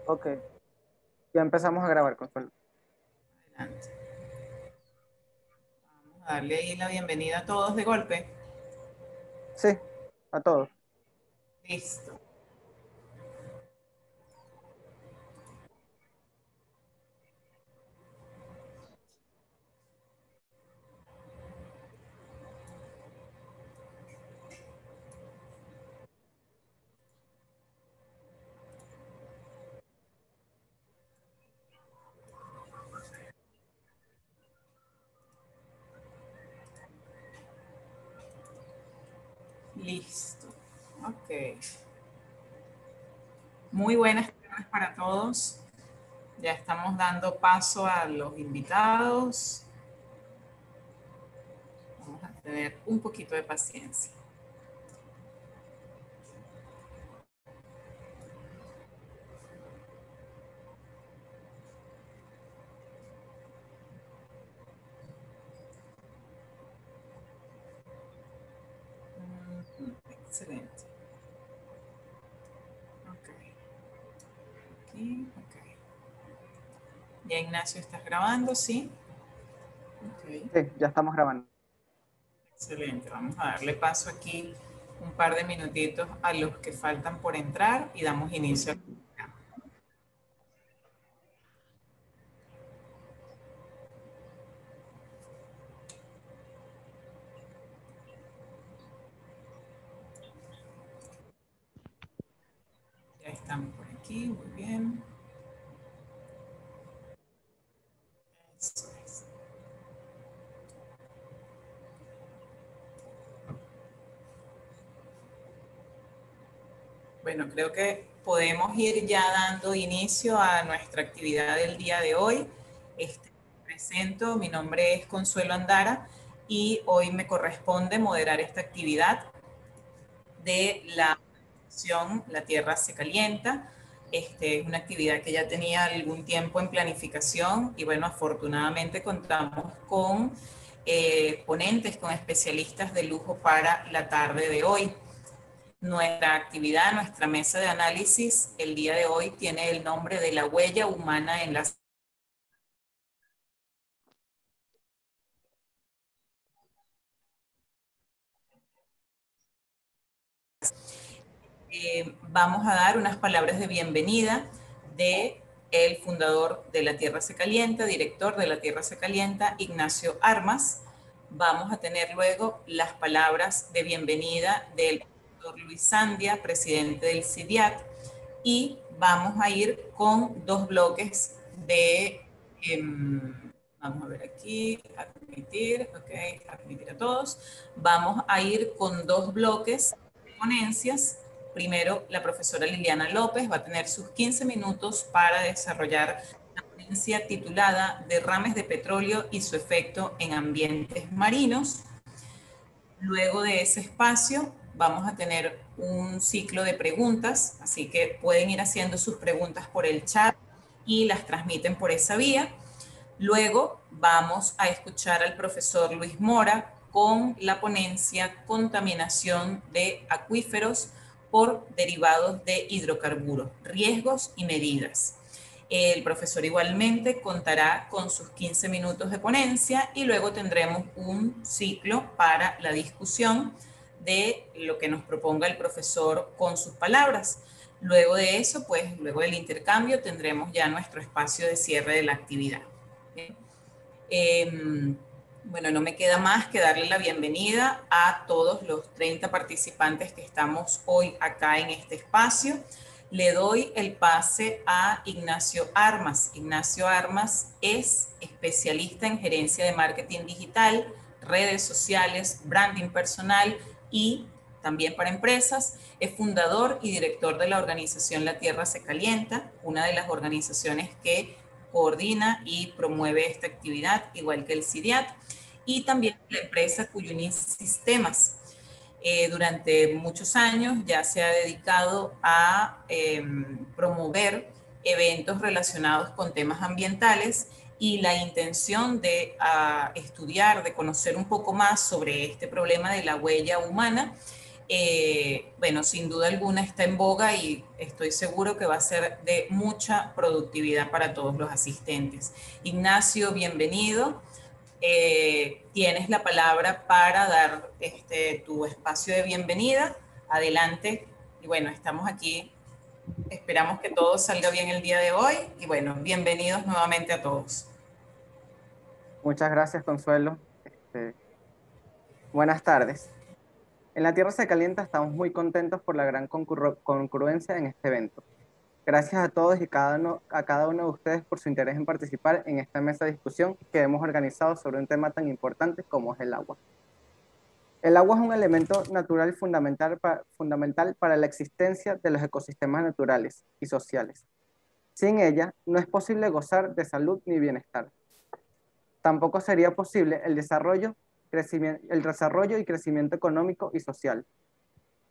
Ok, ya empezamos a grabar, Consuelo. Adelante. Vamos a darle ahí la bienvenida a todos de golpe. Sí, a todos. Listo. Listo. Ok. Muy buenas tardes para todos. Ya estamos dando paso a los invitados. Vamos a tener un poquito de paciencia. Excelente. Ok. Aquí, ok. Ya Ignacio, ¿estás grabando? Sí. Ok. Sí, ya estamos grabando. Excelente. Vamos a darle paso aquí un par de minutitos a los que faltan por entrar y damos inicio al programa. Ya están por aquí, muy bien. Eso es. Bueno, creo que podemos ir ya dando inicio a nuestra actividad del día de hoy. Presento, mi nombre es Consuelo Andara y hoy me corresponde moderar esta actividad de la acción La Tierra se calienta. Es una actividad que ya tenía algún tiempo en planificación y bueno, afortunadamente contamos con ponentes, con especialistas de lujo para la tarde de hoy. Nuestra actividad, nuestra mesa de análisis el día de hoy tiene el nombre de la huella humana en las... Vamos a dar unas palabras de bienvenida de el fundador de La Tierra se Calienta, director de La Tierra se Calienta, Ignacio Armas. Vamos a tener luego las palabras de bienvenida del doctor Luis Sandia, presidente del CIDIAT, y vamos a ir con dos bloques de... vamos a ver aquí, admitir, ok, admitir a todos. Vamos a ir con dos bloques de ponencias. Primero, la profesora Liliana López va a tener sus 15 minutos para desarrollar la ponencia titulada Derrames de petróleo y su efecto en ambientes marinos. Luego de ese espacio vamos a tener un ciclo de preguntas, así que pueden ir haciendo sus preguntas por el chat y las transmiten por esa vía. Luego vamos a escuchar al profesor Luis Mora con la ponencia Contaminación de acuíferos por derivados de hidrocarburos, riesgos y medidas. El profesor igualmente contará con sus 15 minutos de ponencia y luego tendremos un ciclo para la discusión de lo que nos proponga el profesor con sus palabras. Luego de eso, pues luego del intercambio tendremos ya nuestro espacio de cierre de la actividad. Eh, bueno, no me queda más que darle la bienvenida a todos los 30 participantes que estamos hoy acá en este espacio. Le doy el pase a Ignacio Armas. Ignacio Armas es especialista en gerencia de marketing digital, redes sociales, branding personal y también para empresas. Es fundador y director de la organización La Tierra se Calienta, una de las organizaciones que coordina y promueve esta actividad, igual que el CIDIAT, y también la empresa Cuyuní Sistemas. Durante muchos años ya se ha dedicado a promover eventos relacionados con temas ambientales y la intención de estudiar, de conocer un poco más sobre este problema de la huella humana bueno, sin duda alguna está en boga y estoy seguro que va a ser de mucha productividad para todos los asistentes. Ignacio, bienvenido. Tienes la palabra para dar tu espacio de bienvenida. Adelante. Y bueno, estamos aquí. Esperamos que todo salga bien el día de hoy. Y bueno, bienvenidos nuevamente a todos. Muchas gracias, Consuelo. Buenas tardes. En La Tierra se calienta estamos muy contentos por la gran concurrencia en este evento. Gracias a todos y a cada uno de ustedes por su interés en participar en esta mesa de discusión que hemos organizado sobre un tema tan importante como es el agua. El agua es un elemento natural fundamental para la existencia de los ecosistemas naturales y sociales. Sin ella, no es posible gozar de salud ni bienestar. Tampoco sería posible el desarrollo y crecimiento económico y social.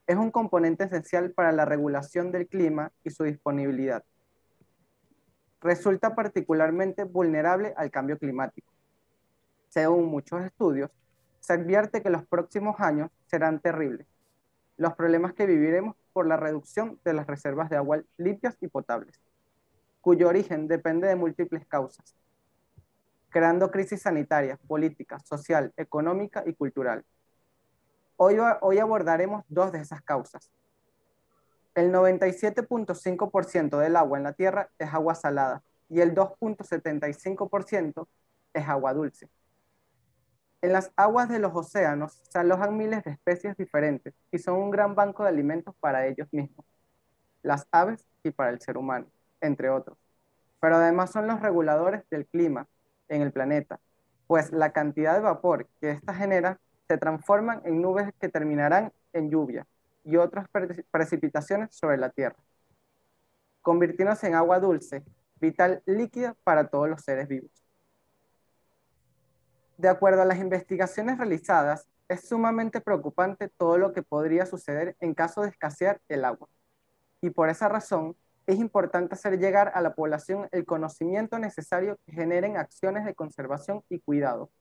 Es un componente esencial para la regulación del clima y su disponibilidad. Resulta particularmente vulnerable al cambio climático. Según muchos estudios, se advierte que los próximos años serán terribles. Los problemas que viviremos por la reducción de las reservas de agua limpias y potables, cuyo origen depende de múltiples causas, creando crisis sanitaria, política, social, económica y cultural. Hoy abordaremos dos de esas causas. El 97.5% del agua en la Tierra es agua salada y el 2.75% es agua dulce. En las aguas de los océanos se alojan miles de especies diferentes y son un gran banco de alimentos para ellos mismos, las aves y para el ser humano, entre otros. Pero además son los reguladores del clima en el planeta, pues la cantidad de vapor que ésta genera se transforman en nubes que terminarán en lluvia y otras precipitaciones sobre la Tierra, convirtiéndose en agua dulce, vital líquida para todos los seres vivos. De acuerdo a las investigaciones realizadas, es sumamente preocupante todo lo que podría suceder en caso de escasear el agua. Y por esa razón, es importante hacer llegar a la población el conocimiento necesario que generen acciones de conservación y cuidado,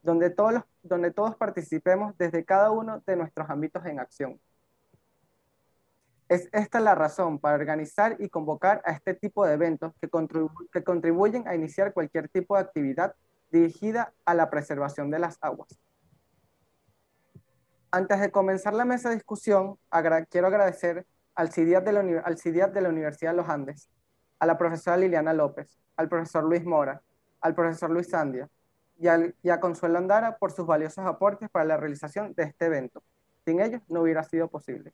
donde todos participemos desde cada uno de nuestros ámbitos en acción. Es esta la razón para organizar y convocar a este tipo de eventos que contribuyen a iniciar cualquier tipo de actividad dirigida a la preservación de las aguas. Antes de comenzar la mesa de discusión, quiero agradecer al CIDIAT de la Universidad de los Andes, a la profesora Liliana López, al profesor Luis Mora, al profesor Luis Sandia y a Consuelo Andara por sus valiosos aportes para la realización de este evento. Sin ellos no hubiera sido posible.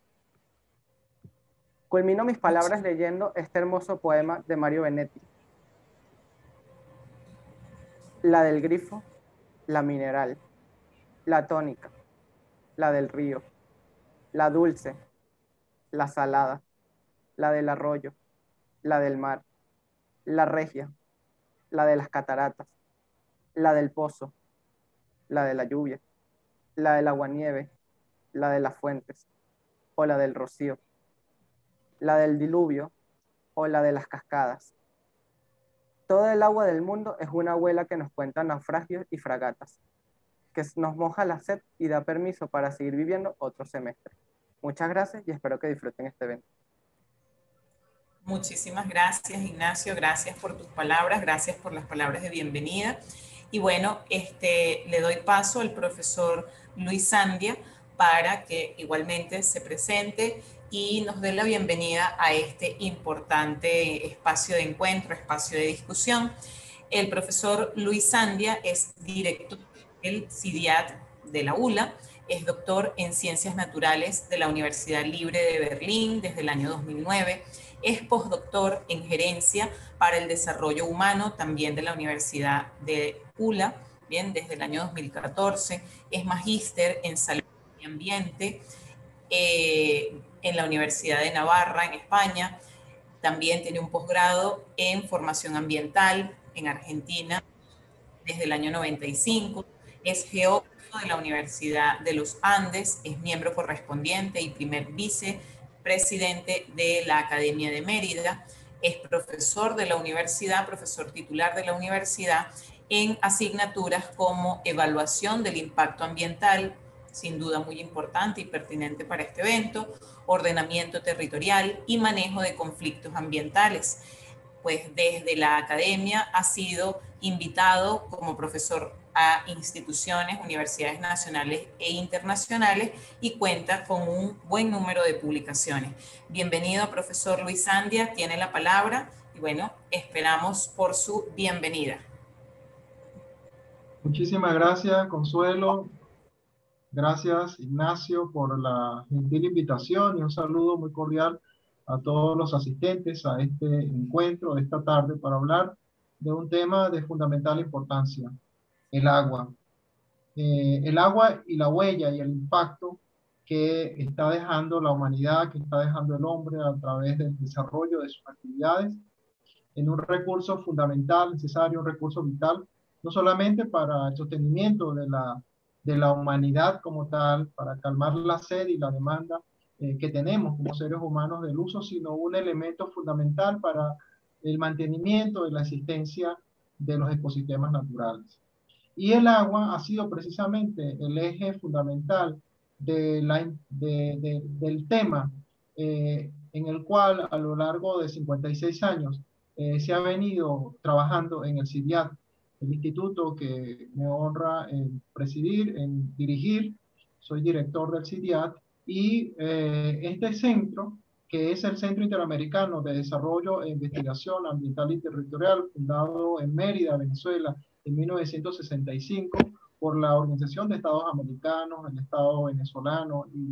Culmino mis palabras leyendo este hermoso poema de Mario Benetti. La del grifo, la mineral, la tónica, la del río, la dulce, la salada, la del arroyo, la del mar, la regia, la de las cataratas, la del pozo, la de la lluvia, la del aguanieve, la de las fuentes, o la del rocío, la del diluvio, o la de las cascadas. Todo el agua del mundo es una abuela que nos cuenta naufragios y fragatas, que nos moja la sed y da permiso para seguir viviendo otro semestre. Muchas gracias y espero que disfruten este evento. Muchísimas gracias, Ignacio. Gracias por tus palabras, gracias por las palabras de bienvenida. Y bueno, le doy paso al profesor Luis Sandia para que igualmente se presente y nos dé la bienvenida a este importante espacio de encuentro, espacio de discusión. El profesor Luis Sandia es director del CIDIAT de la ULA, es doctor en Ciencias Naturales de la Universidad Libre de Berlín desde el año 2009, es postdoctor en Gerencia para el Desarrollo Humano también de la Universidad de ULA, bien, desde el año 2014, es magíster en Salud y Ambiente en la Universidad de Navarra, en España. También tiene un posgrado en Formación Ambiental en Argentina desde el año 95. Es geógrafo de la Universidad de los Andes, es miembro correspondiente y primer vicepresidente de la Academia de Mérida. Es profesor de la universidad, profesor titular de la universidad en asignaturas como Evaluación del Impacto Ambiental, sin duda muy importante y pertinente para este evento, ordenamiento territorial y manejo de conflictos ambientales. Pues desde la academia ha sido invitado como profesor a instituciones, universidades nacionales e internacionales y cuenta con un buen número de publicaciones. Bienvenido, profesor Luis Sandia, tiene la palabra y bueno, esperamos por su bienvenida. Muchísimas gracias, Consuelo. Gracias, Ignacio, por la gentil invitación y un saludo muy cordial a todos los asistentes a este encuentro de esta tarde para hablar de un tema de fundamental importancia, el agua. El agua y la huella y el impacto que está dejando la humanidad, que está dejando el hombre a través del desarrollo de sus actividades en un recurso fundamental, necesario, un recurso vital, no solamente para el sostenimiento de la humanidad como tal, para calmar la sed y la demanda que tenemos como seres humanos del uso, sino un elemento fundamental para el mantenimiento de la existencia de los ecosistemas naturales. Y el agua ha sido precisamente el eje fundamental del tema en el cual a lo largo de 56 años se ha venido trabajando en el CIDIAT, el instituto que me honra en presidir, en dirigir. Soy director del CIDIAT y este centro, que es el Centro Interamericano de Desarrollo e Investigación Ambiental y Territorial, fundado en Mérida, Venezuela, en 1965, por la Organización de Estados Americanos, el Estado venezolano y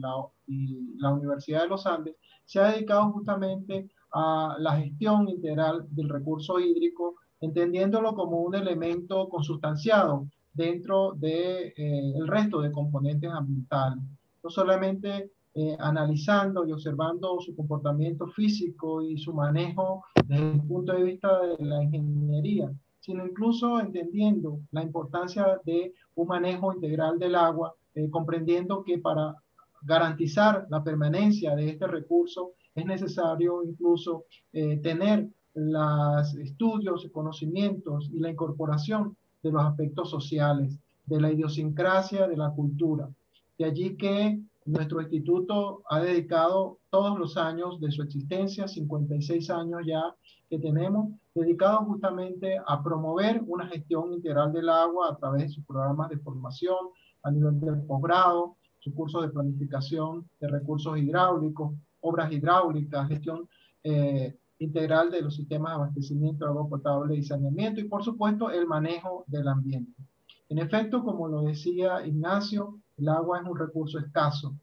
la Universidad de los Andes, se ha dedicado justamente a la gestión integral del recurso hídrico, entendiéndolo como un elemento consustanciado dentro del resto de componentes ambientales. No solamente analizando y observando su comportamiento físico y su manejo desde el punto de vista de la ingeniería, sino incluso entendiendo la importancia de un manejo integral del agua, comprendiendo que para garantizar la permanencia de este recurso es necesario incluso tener los estudios, conocimientos y la incorporación de los aspectos sociales, de la idiosincrasia, de la cultura. De allí que nuestro instituto ha dedicado todos los años de su existencia, 56 años ya que tenemos, dedicado justamente a promover una gestión integral del agua a través de sus programas de formación a nivel de posgrado, sus cursos de planificación de recursos hidráulicos, obras hidráulicas, gestión integral de los sistemas de abastecimiento de agua potable y saneamiento y por supuesto el manejo del ambiente. En efecto, como lo decía Ignacio, el agua es un recurso escaso,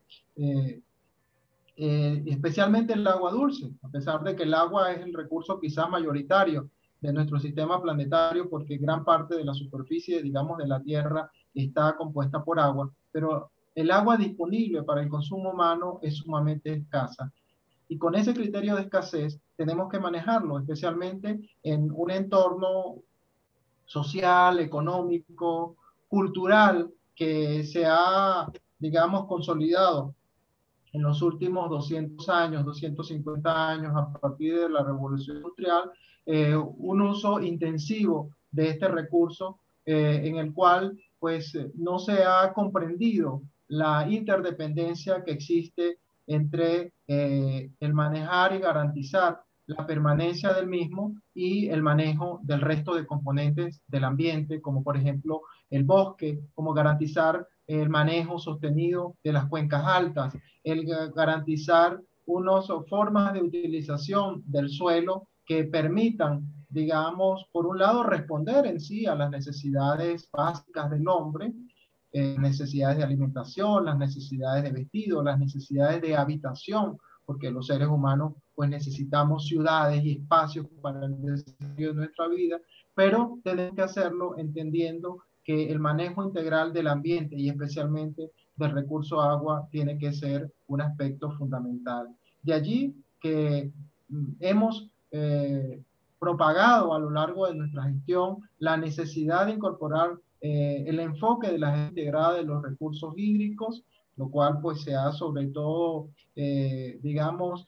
especialmente el agua dulce, a pesar de que el agua es el recurso quizás mayoritario de nuestro sistema planetario porque gran parte de la superficie, digamos, de la Tierra está compuesta por agua, pero el agua disponible para el consumo humano es sumamente escasa. Y con ese criterio de escasez tenemos que manejarlo, especialmente en un entorno social, económico, cultural, que se ha, digamos, consolidado en los últimos 200 años, 250 años, a partir de la revolución industrial, un uso intensivo de este recurso en el cual pues no se ha comprendido la interdependencia que existe entre el manejar y garantizar la permanencia del mismo y el manejo del resto de componentes del ambiente, como por ejemplo el bosque, como garantizar el manejo sostenido de las cuencas altas, el garantizar unas formas de utilización del suelo que permitan, digamos, por un lado, responder en sí a las necesidades básicas del hombre, necesidades de alimentación, las necesidades de vestido, las necesidades de habitación, porque los seres humanos pues necesitamos ciudades y espacios para el desarrollo de nuestra vida, pero tenemos que hacerlo entendiendo que el manejo integral del ambiente y especialmente del recurso agua tiene que ser un aspecto fundamental. De allí que hemos propagado a lo largo de nuestra gestión la necesidad de incorporar el enfoque de la gestión integrada de los recursos hídricos, lo cual pues se ha sobre todo, digamos,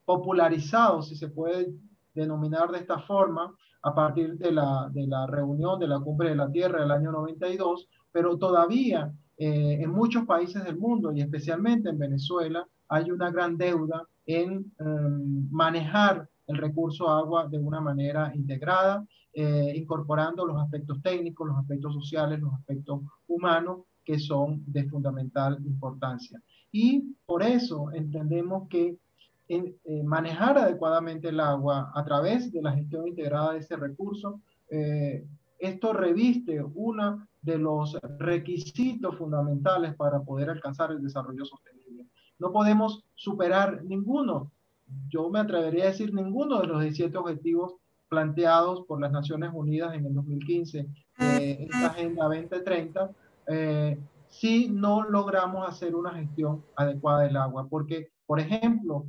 popularizado, si se puede denominar de esta forma, a partir de la reunión de la Cumbre de la Tierra del año 92, pero todavía en muchos países del mundo y especialmente en Venezuela hay una gran deuda en manejar el recurso agua de una manera integrada, incorporando los aspectos técnicos, los aspectos sociales, los aspectos humanos que son de fundamental importancia. Y por eso entendemos que manejar adecuadamente el agua a través de la gestión integrada de ese recurso, esto reviste uno de los requisitos fundamentales para poder alcanzar el desarrollo sostenible. No podemos superar ninguno, yo me atrevería a decir ninguno de los 17 objetivos planteados por las Naciones Unidas en el 2015 de esta Agenda 2030, si no logramos hacer una gestión adecuada del agua. Porque, por ejemplo,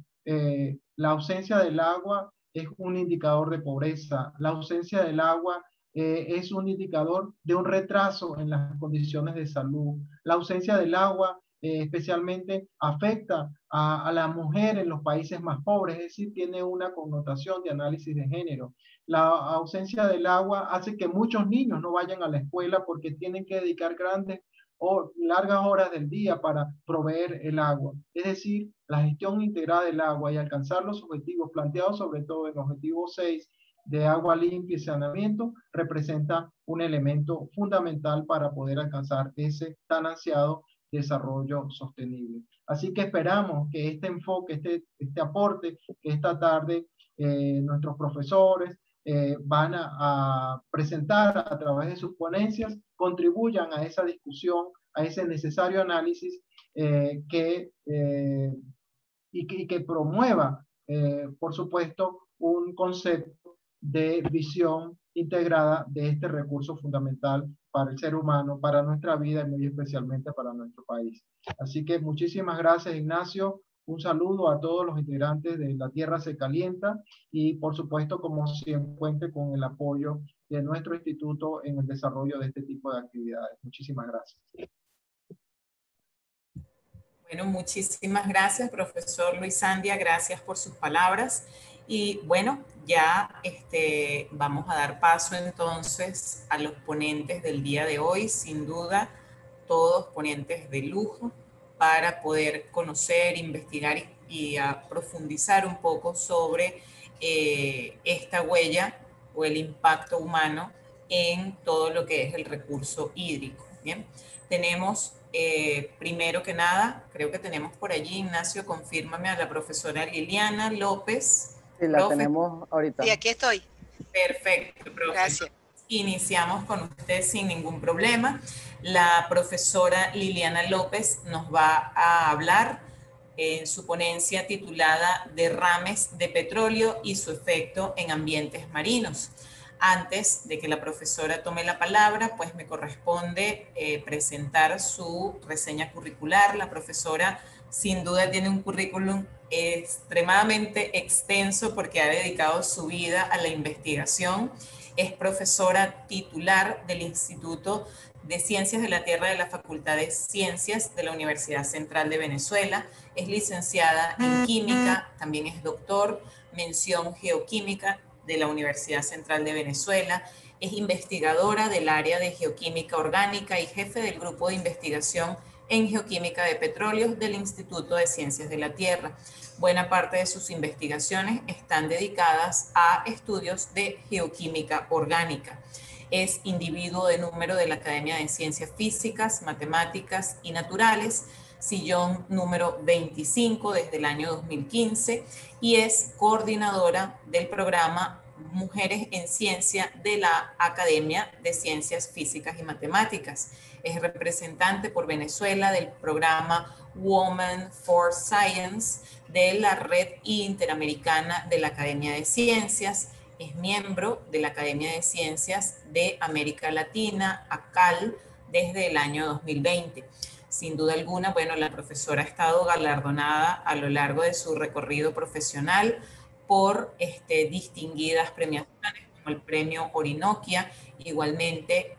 la ausencia del agua es un indicador de pobreza, la ausencia del agua es un indicador de un retraso en las condiciones de salud. La ausencia del agua especialmente afecta a la mujer en los países más pobres, es decir, tiene una connotación de análisis de género. La ausencia del agua hace que muchos niños no vayan a la escuela porque tienen que dedicar grandes o largas horas del día para proveer el agua. Es decir, la gestión integrada del agua y alcanzar los objetivos planteados, sobre todo en el objetivo 6, de agua limpia y saneamiento, representa un elemento fundamental para poder alcanzar ese tan ansiado desarrollo sostenible. Así que esperamos que este enfoque, este aporte que esta tarde nuestros profesores van a presentar a través de sus ponencias, contribuyan a esa discusión, a ese necesario análisis y que promueva, por supuesto, un concepto de visión integrada de este recurso fundamental para el ser humano, para nuestra vida y muy especialmente para nuestro país. Así que muchísimas gracias, Ignacio. Un saludo a todos los integrantes de La Tierra se Calienta y, por supuesto, como siempre, cuente con el apoyo de nuestro instituto en el desarrollo de este tipo de actividades. Muchísimas gracias. Bueno, muchísimas gracias, profesor Luis Andia. Gracias por sus palabras. Y bueno, ya vamos a dar paso entonces a los ponentes del día de hoy. Sin duda, todos ponentes de lujo para poder conocer, investigar y profundizar un poco sobre esta huella o el impacto humano en todo lo que es el recurso hídrico. Bien, tenemos primero que nada, creo que tenemos por allí, Ignacio, confírmame, a la profesora Liliana López. Sí, la tenemos ahorita. Sí, aquí estoy. Perfecto, profe. Gracias. Iniciamos con usted sin ningún problema. La profesora Liliana López nos va a hablar en su ponencia titulada Derrames de petróleo y su efecto en ambientes marinos. Antes de que la profesora tome la palabra, pues me corresponde presentar su reseña curricular. La profesora sin duda tiene un currículum extremadamente extenso porque ha dedicado su vida a la investigación. Es profesora titular del Instituto de Ciencias de la Tierra de la Facultad de Ciencias de la Universidad Central de Venezuela. Es licenciada en Química, también es doctor, mención Geoquímica de la Universidad Central de Venezuela. Es investigadora del área de Geoquímica Orgánica y jefe del grupo de investigación en Geoquímica de Petróleos del Instituto de Ciencias de la Tierra. Buena parte de sus investigaciones están dedicadas a estudios de geoquímica orgánica. Es individuo de número de la Academia de Ciencias Físicas, Matemáticas y Naturales, sillón número 25 desde el año 2015, y es coordinadora del programa Mujeres en Ciencia de la Academia de Ciencias Físicas y Matemáticas. Es representante por Venezuela del programa Women for Science de la Red Interamericana de la Academia de Ciencias. Es miembro de la Academia de Ciencias de América Latina, ACAL, desde el año 2020. Sin duda alguna, bueno, la profesora ha estado galardonada a lo largo de su recorrido profesional por distinguidas premiaciones, como el Premio Orinoquia, igualmente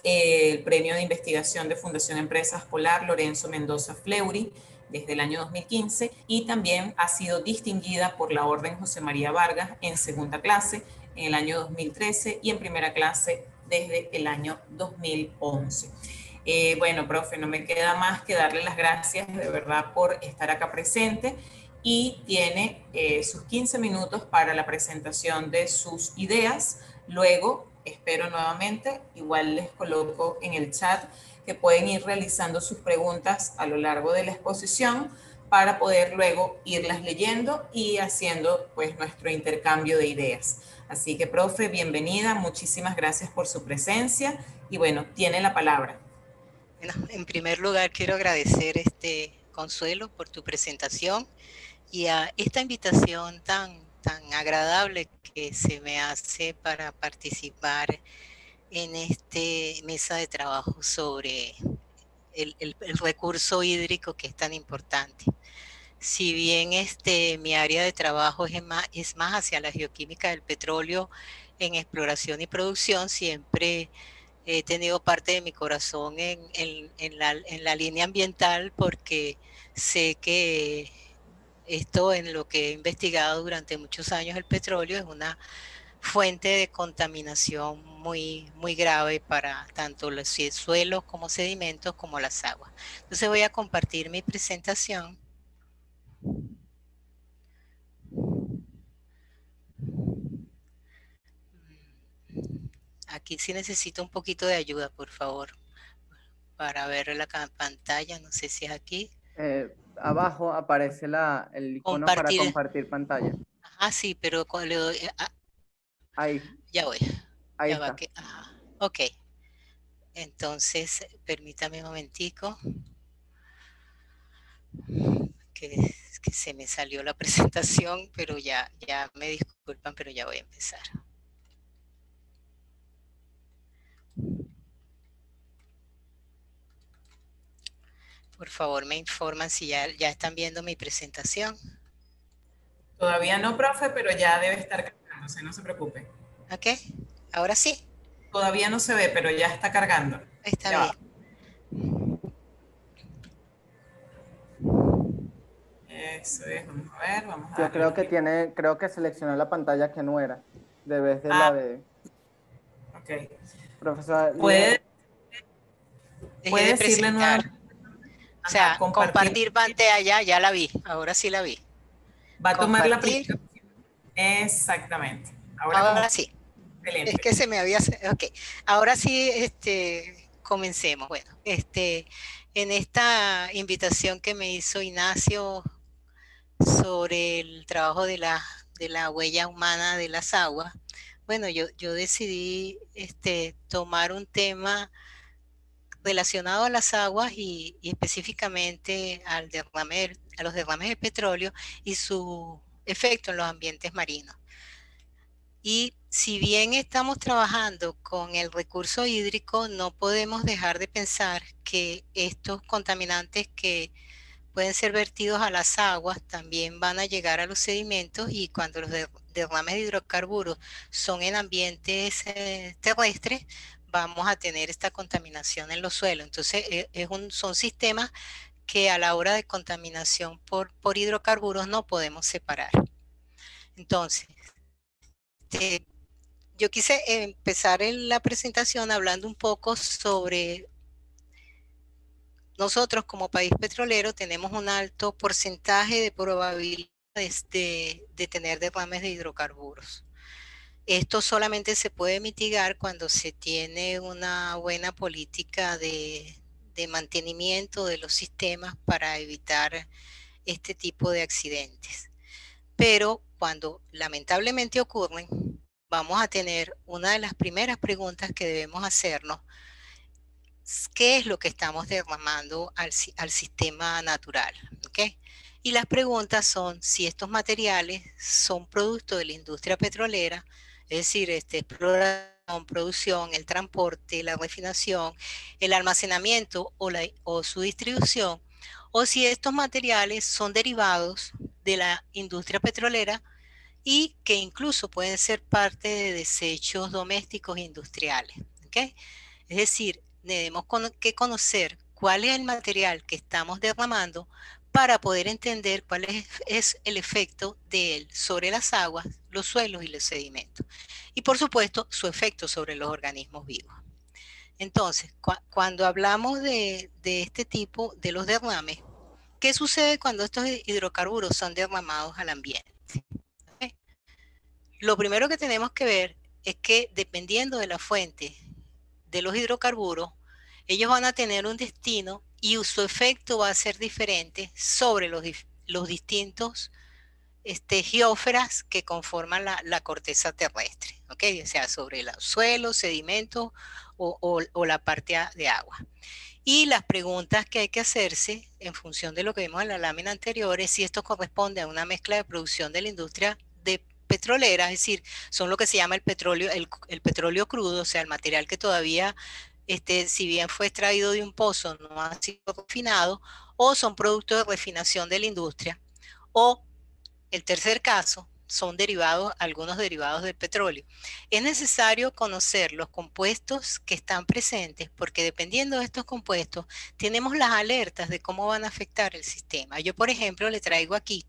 el Premio de Investigación de Fundación Empresas Polar Lorenzo Mendoza Fleury, desde el año 2015, y también ha sido distinguida por la Orden José María Vargas en segunda clase en el año 2013 y en primera clase desde el año 2011. Bueno, profe, no me queda más que darle las gracias de verdad por estar acá presente y tiene sus 15 minutos para la presentación de sus ideas. Luego, espero nuevamente, igual les coloco en el chat que pueden ir realizando sus preguntas a lo largo de la exposición para poder luego irlas leyendo y haciendo pues nuestro intercambio de ideas. Así que, profe, bienvenida, muchísimas gracias por su presencia y bueno, tiene la palabra. Bueno, en primer lugar quiero agradecer Consuelo por tu presentación y a esta invitación tan agradable que se me hace para participar en esta mesa de trabajo sobre el recurso hídrico que es tan importante. Si bien mi área de trabajo es más hacia la geoquímica del petróleo en exploración y producción, siempre he tenido parte de mi corazón en la línea ambiental porque sé que esto en lo que he investigado durante muchos años el petróleo es una fuente de contaminación muy grave para tanto los suelos como sedimentos como las aguas. Entonces voy a compartir mi presentación. Aquí sí necesito un poquito de ayuda, por favor, para ver la pantalla. No sé si es aquí. Abajo aparece el icono para Compartir. compartir pantalla. Ah, sí, pero le doy... Ahí. Ya voy. Ahí ya está. va que, ok. Entonces, permítame un momentico. Que se me salió la presentación, pero ya me disculpan, pero ya voy a empezar. Por favor, me informan si ya están viendo mi presentación. Todavía no, profe, pero ya debe estar cargándose, no se preocupe. Ok, ahora sí. Todavía no se ve, pero ya está cargando. Está ya bien. Va. Eso es, vamos a ver, vamos a Yo creo que seleccionó la pantalla que no era, de vez de la de... Ok. Profesor, ¿Puede decirle nuevamente? O sea, compartir pantalla, ya la vi, ahora sí la vi. Va a tomar la primera. Exactamente. Ahora sí. Excelente. Es que se me había... Ok, ahora sí, comencemos. Bueno, en esta invitación que me hizo Ignacio sobre el trabajo de la huella humana de las aguas, bueno, yo decidí tomar un tema relacionado a las aguas y específicamente a los derrames de petróleo y su efecto en los ambientes marinos. Y si bien estamos trabajando con el recurso hídrico, no podemos dejar de pensar que estos contaminantes que pueden ser vertidos a las aguas también van a llegar a los sedimentos, y cuando los derrames de hidrocarburos son en ambientes terrestres, vamos a tener esta contaminación en los suelos. Entonces son sistemas que a la hora de contaminación por hidrocarburos no podemos separar. Entonces, yo quise empezar en la presentación hablando un poco sobre nosotros como país petrolero tenemos un alto porcentaje de probabilidades de tener derrames de hidrocarburos. Esto solamente se puede mitigar cuando se tiene una buena política de mantenimiento de los sistemas para evitar este tipo de accidentes. Pero cuando lamentablemente ocurren, vamos a tener una de las primeras preguntas que debemos hacernos: ¿qué es lo que estamos derramando al sistema natural? ¿Okay? Y las preguntas son si estos materiales son producto de la industria petrolera, es decir, exploración, producción, el transporte, la refinación, el almacenamiento o su distribución, o si estos materiales son derivados de la industria petrolera y que incluso pueden ser parte de desechos domésticos e industriales. ¿Okay? Es decir, tenemos que conocer cuál es el material que estamos derramando para poder entender cuál es el efecto de él sobre las aguas, los suelos y los sedimentos. Y por supuesto, su efecto sobre los organismos vivos. Entonces, cuando hablamos de este tipo de los derrames, ¿qué sucede cuando estos hidrocarburos son derramados al ambiente? Lo primero que tenemos que ver es que dependiendo de la fuente de los hidrocarburos, ellos van a tener un destino y su efecto va a ser diferente sobre los distintos geóferas que conforman la corteza terrestre, ¿ok? O sea, sobre los suelos, sedimentos o la parte de agua. Y las preguntas que hay que hacerse en función de lo que vimos en la lámina anterior es si esto corresponde a una mezcla de producción de la industria de petrolera, es decir, son lo que se llama el petróleo crudo, o sea, el material que todavía, si bien fue extraído de un pozo, no ha sido refinado, o son productos de refinación de la industria, o el tercer caso son algunos derivados del petróleo. Es necesario conocer los compuestos que están presentes porque dependiendo de estos compuestos tenemos las alertas de cómo van a afectar el sistema. Yo, por ejemplo, le traigo aquí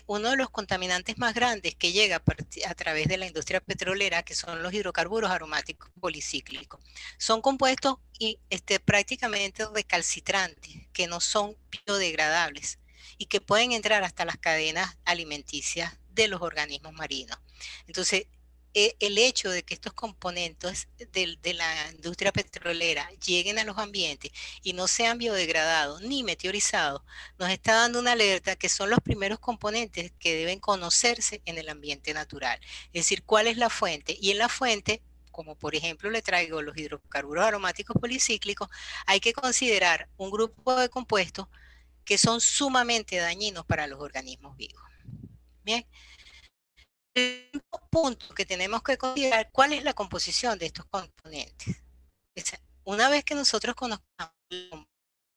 uno de los contaminantes más grandes que llega a través de la industria petrolera, que son los hidrocarburos aromáticos policíclicos. Son compuestos prácticamente recalcitrantes, que no son biodegradables y que pueden entrar hasta las cadenas alimenticias de los organismos marinos. Entonces, el hecho de que estos componentes de la industria petrolera lleguen a los ambientes y no sean biodegradados ni meteorizados, nos está dando una alerta que son los primeros componentes que deben conocerse en el ambiente natural. Es decir, cuál es la fuente. Y en la fuente, como por ejemplo le traigo los hidrocarburos aromáticos policíclicos, hay que considerar un grupo de compuestos que son sumamente dañinos para los organismos vivos. Bien. El punto que tenemos que considerar, ¿cuál es la composición de estos componentes? Una vez que nosotros conozcamos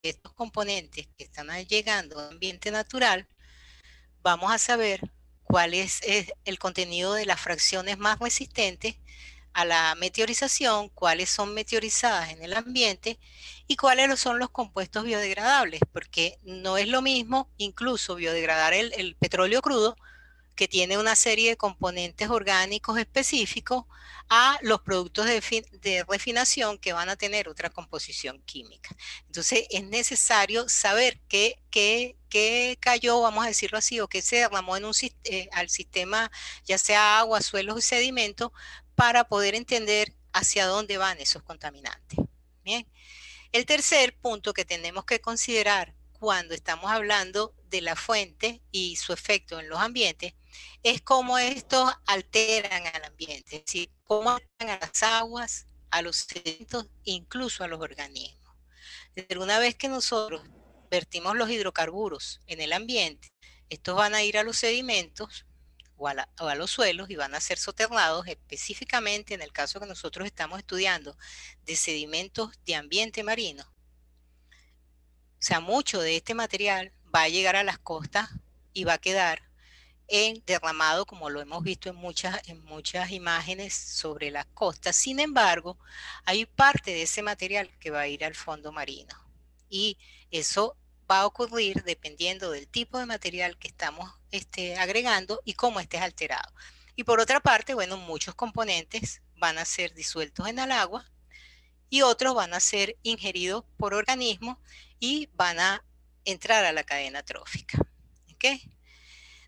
estos componentes que están llegando al ambiente natural, vamos a saber cuál es el contenido de las fracciones más resistentes a la meteorización, cuáles son meteorizadas en el ambiente y cuáles son los compuestos biodegradables, porque no es lo mismo incluso biodegradar el petróleo crudo, que tiene una serie de componentes orgánicos específicos, a los productos de refinación que van a tener otra composición química. Entonces es necesario saber qué cayó, vamos a decirlo así, o qué se derramó al sistema, ya sea agua, suelos y sedimentos, para poder entender hacia dónde van esos contaminantes. Bien. El tercer punto que tenemos que considerar cuando estamos hablando de la fuente y su efecto en los ambientes es cómo estos alteran al ambiente, es decir, cómo alteran a las aguas, a los sedimentos, incluso a los organismos. Desde una vez que nosotros vertimos los hidrocarburos en el ambiente, estos van a ir a los sedimentos o a los suelos y van a ser soterrados, específicamente en el caso que nosotros estamos estudiando de sedimentos de ambiente marino. O sea, mucho de este material va a llegar a las costas y va a quedar derramado, como lo hemos visto en muchas imágenes sobre las costas. Sin embargo, hay parte de ese material que va a ir al fondo marino. Y eso va a ocurrir dependiendo del tipo de material que estamos agregando y cómo esté alterado. Y por otra parte, bueno, muchos componentes van a ser disueltos en el agua y otros van a ser ingeridos por organismos y van a entrar a la cadena trófica. ¿Okay?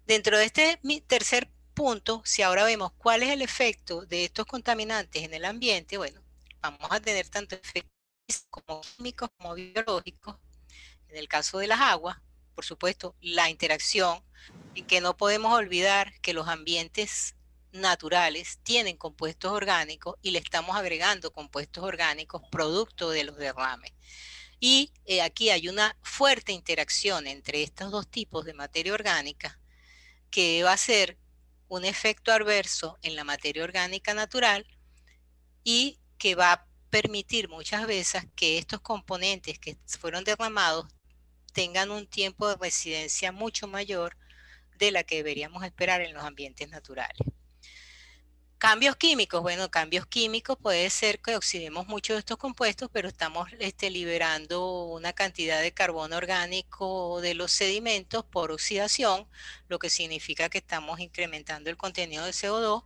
Dentro de este tercer punto, si ahora vemos cuál es el efecto de estos contaminantes en el ambiente, bueno, vamos a tener tanto efectos como químicos como biológicos. En el caso de las aguas, por supuesto, la interacción, en que no podemos olvidar que los ambientes naturales tienen compuestos orgánicos y le estamos agregando compuestos orgánicos producto de los derrames. Y aquí hay una fuerte interacción entre estos dos tipos de materia orgánica que va a ser un efecto adverso en la materia orgánica natural y que va a permitir muchas veces que estos componentes que fueron derramados tengan un tiempo de residencia mucho mayor de la que deberíamos esperar en los ambientes naturales. Cambios químicos, bueno, cambios químicos puede ser que oxidemos mucho de estos compuestos, pero estamos liberando una cantidad de carbono orgánico de los sedimentos por oxidación, lo que significa que estamos incrementando el contenido de CO2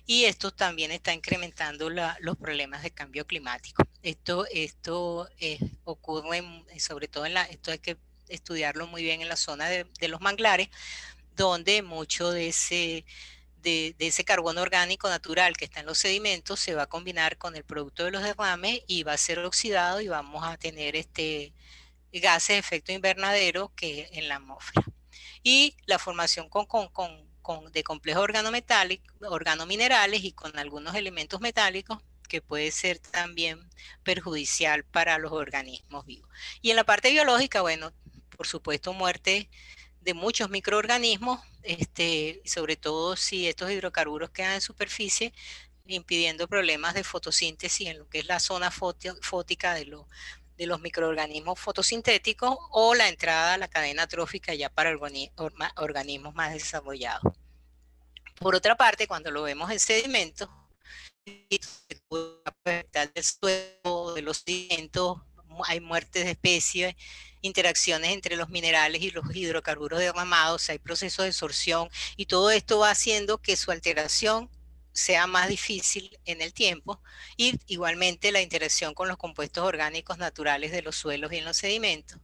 y esto también está incrementando los problemas de cambio climático. Esto ocurre sobre todo esto hay que estudiarlo muy bien en la zona de los manglares, donde mucho de ese carbono orgánico natural que está en los sedimentos se va a combinar con el producto de los derrames y va a ser oxidado y vamos a tener gases de efecto invernadero que en la atmósfera. Y la formación de complejos organominerales y con algunos elementos metálicos que puede ser también perjudicial para los organismos vivos. Y en la parte biológica, bueno, por supuesto, muerte de muchos microorganismos, sobre todo si estos hidrocarburos quedan en superficie, impidiendo problemas de fotosíntesis en lo que es la zona fótica de los microorganismos fotosintéticos o la entrada a la cadena trófica ya para organismos más desarrollados. Por otra parte, cuando lo vemos en sedimentos, del suelo, de los sedimentos, hay muertes de especies, interacciones entre los minerales y los hidrocarburos derramados, hay procesos de sorción y todo esto va haciendo que su alteración sea más difícil en el tiempo y igualmente la interacción con los compuestos orgánicos naturales de los suelos y en los sedimentos.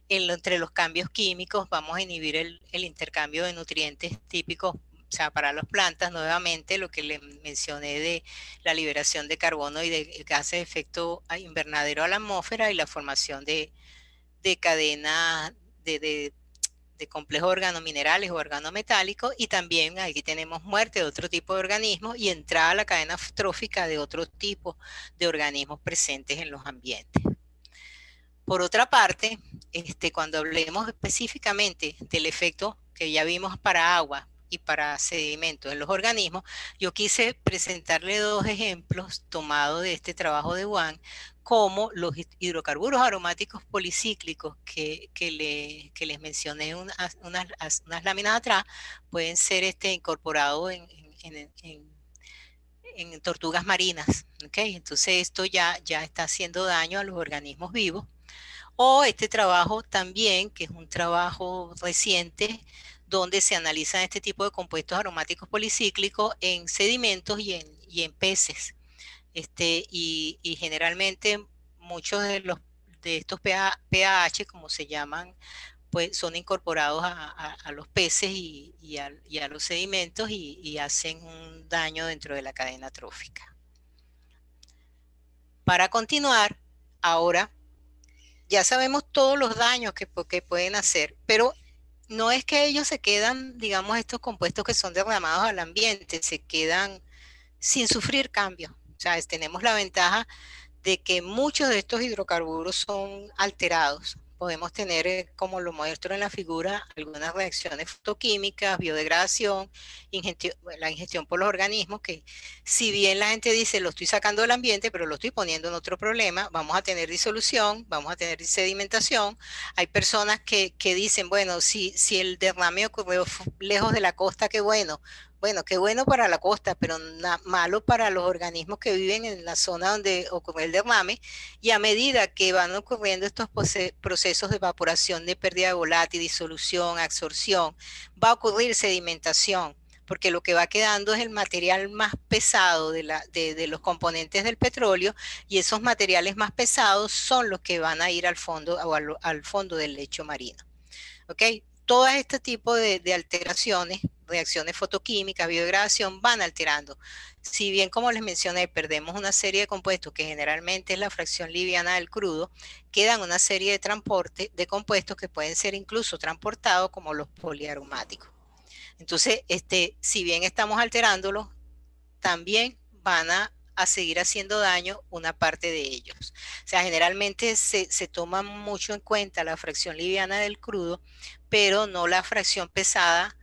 Entre los cambios químicos vamos a inhibir el intercambio de nutrientes típicos, o sea, para las plantas, nuevamente lo que le mencioné de la liberación de carbono y de gases de efecto invernadero a la atmósfera y la formación de cadenas de complejos organominerales o organometálicos, y también aquí tenemos muerte de otro tipo de organismos y entrada a la cadena trófica de otro tipo de organismos presentes en los ambientes. Por otra parte, cuando hablemos específicamente del efecto que ya vimos para agua y para sedimentos en los organismos, yo quise presentarle dos ejemplos tomados de este trabajo de Wang, como los hidrocarburos aromáticos policíclicos que les mencioné unas láminas atrás, pueden ser incorporados en tortugas marinas. ¿Okay? Entonces esto ya está haciendo daño a los organismos vivos. O este trabajo también, que es un trabajo reciente, donde se analizan este tipo de compuestos aromáticos policíclicos en sedimentos y en peces. Y generalmente muchos de estos pH, como se llaman, pues son incorporados a los peces y a los sedimentos y hacen un daño dentro de la cadena trófica. Para continuar, ahora ya sabemos todos los daños que pueden hacer, pero no es que ellos se quedan, digamos, estos compuestos que son derramados al ambiente, se quedan sin sufrir cambios. O sea, tenemos la ventaja de que muchos de estos hidrocarburos son alterados. Podemos tener, como lo muestro en la figura, algunas reacciones fotoquímicas, biodegradación, la ingestión por los organismos, que si bien la gente dice lo estoy sacando del ambiente, pero lo estoy poniendo en otro problema, vamos a tener disolución, vamos a tener sedimentación. Hay personas que dicen, bueno, si el derrame ocurrió lejos de la costa, qué bueno. Bueno, qué bueno para la costa, pero malo para los organismos que viven en la zona donde ocurre el derrame, y a medida que van ocurriendo estos procesos de evaporación, de pérdida de volátil, disolución, absorción, va a ocurrir sedimentación, porque lo que va quedando es el material más pesado de los componentes del petróleo, y esos materiales más pesados son los que van a ir al fondo o al fondo del lecho marino. ¿Ok? Todo este tipo de alteraciones, reacciones fotoquímicas, biodegradación, van alterando. Si bien, como les mencioné, perdemos una serie de compuestos que generalmente es la fracción liviana del crudo, quedan una serie de compuestos que pueden ser incluso transportados como los poliaromáticos. Entonces, si bien estamos alterándolos, también van a seguir haciendo daño una parte de ellos. O sea, generalmente se toma mucho en cuenta la fracción liviana del crudo, pero no la fracción pesada,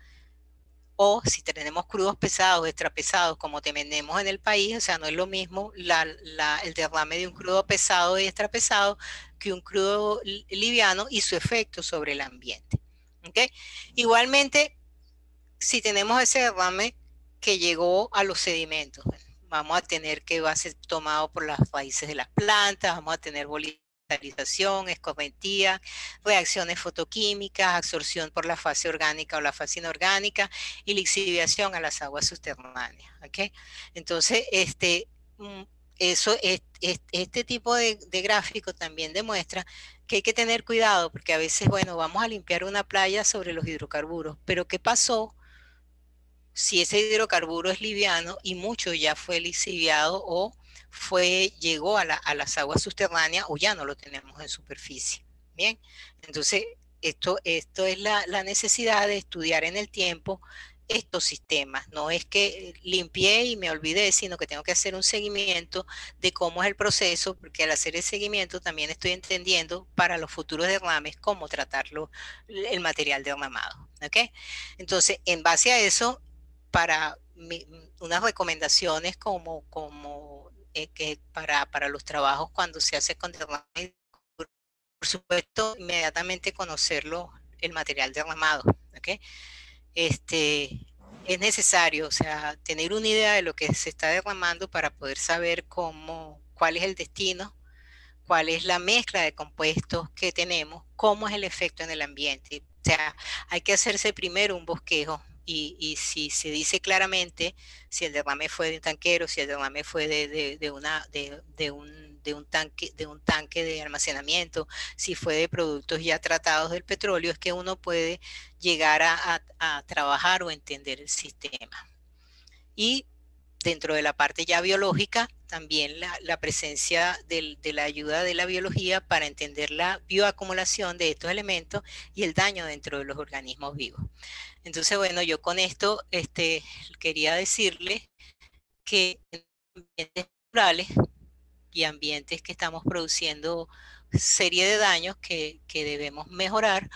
o si tenemos crudos pesados, extrapesados, como tenemos en el país, o sea, no es lo mismo el derrame de un crudo pesado y extrapesado que un crudo liviano y su efecto sobre el ambiente. ¿Okay? Igualmente, si tenemos ese derrame que llegó a los sedimentos. Bueno, vamos a tener que va a ser tomado por las raíces de las plantas, vamos a tener volatilización, escorrentía, reacciones fotoquímicas, absorción por la fase orgánica o la fase inorgánica y lixiviación a las aguas subterráneas. ¿Okay? Entonces, este tipo de gráfico también demuestra que hay que tener cuidado, porque a veces, bueno, vamos a limpiar una playa sobre los hidrocarburos, pero ¿qué pasó si ese hidrocarburo es liviano y mucho ya fue lixiviado o llegó a las aguas subterráneas o ya no lo tenemos en superficie? Bien, entonces esto es la necesidad de estudiar en el tiempo estos sistemas. No es que limpié y me olvidé, sino que tengo que hacer un seguimiento de cómo es el proceso, porque al hacer el seguimiento también estoy entendiendo para los futuros derrames cómo tratarlo, el material derramado. ¿Okay? Entonces, en base a eso, para unas recomendaciones que para los trabajos cuando se hace con derrame, por supuesto, inmediatamente conocerlo, el material derramado. ¿Okay? Es necesario, o sea, tener una idea de lo que se está derramando para poder saber cuál es el destino, cuál es la mezcla de compuestos que tenemos, cómo es el efecto en el ambiente. O sea, hay que hacerse primero un bosquejo y si se dice claramente si el derrame fue de un tanquero, si el derrame fue de un tanque de almacenamiento, si fue de productos ya tratados del petróleo, es que uno puede llegar a trabajar o entender el sistema. Y dentro de la parte ya biológica, también la presencia de la ayuda de la biología para entender la bioacumulación de estos elementos y el daño dentro de los organismos vivos. Entonces, bueno, yo con esto quería decirle que en ambientes naturales y ambientes que estamos produciendo serie de daños que debemos mejorar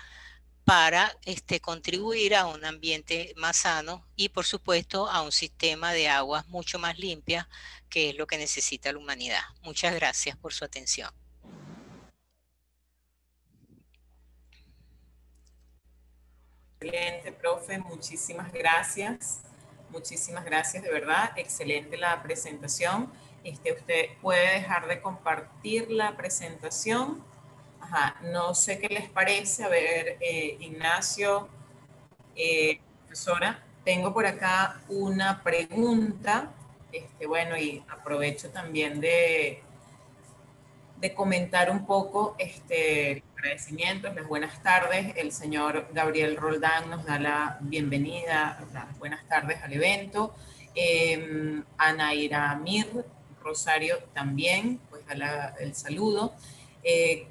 para contribuir a un ambiente más sano y por supuesto a un sistema de aguas mucho más limpia, que es lo que necesita la humanidad. Muchas gracias por su atención. Excelente, profe, muchísimas gracias. Muchísimas gracias, de verdad. Excelente la presentación. Usted puede dejar de compartir la presentación. Ajá, no sé qué les parece. A ver, Ignacio, profesora, tengo por acá una pregunta. Bueno, y aprovecho también de comentar un poco los agradecimientos, las buenas tardes. El señor Gabriel Roldán nos da la bienvenida, las buenas tardes al evento. Anaira Mir Rosario también, pues da el saludo.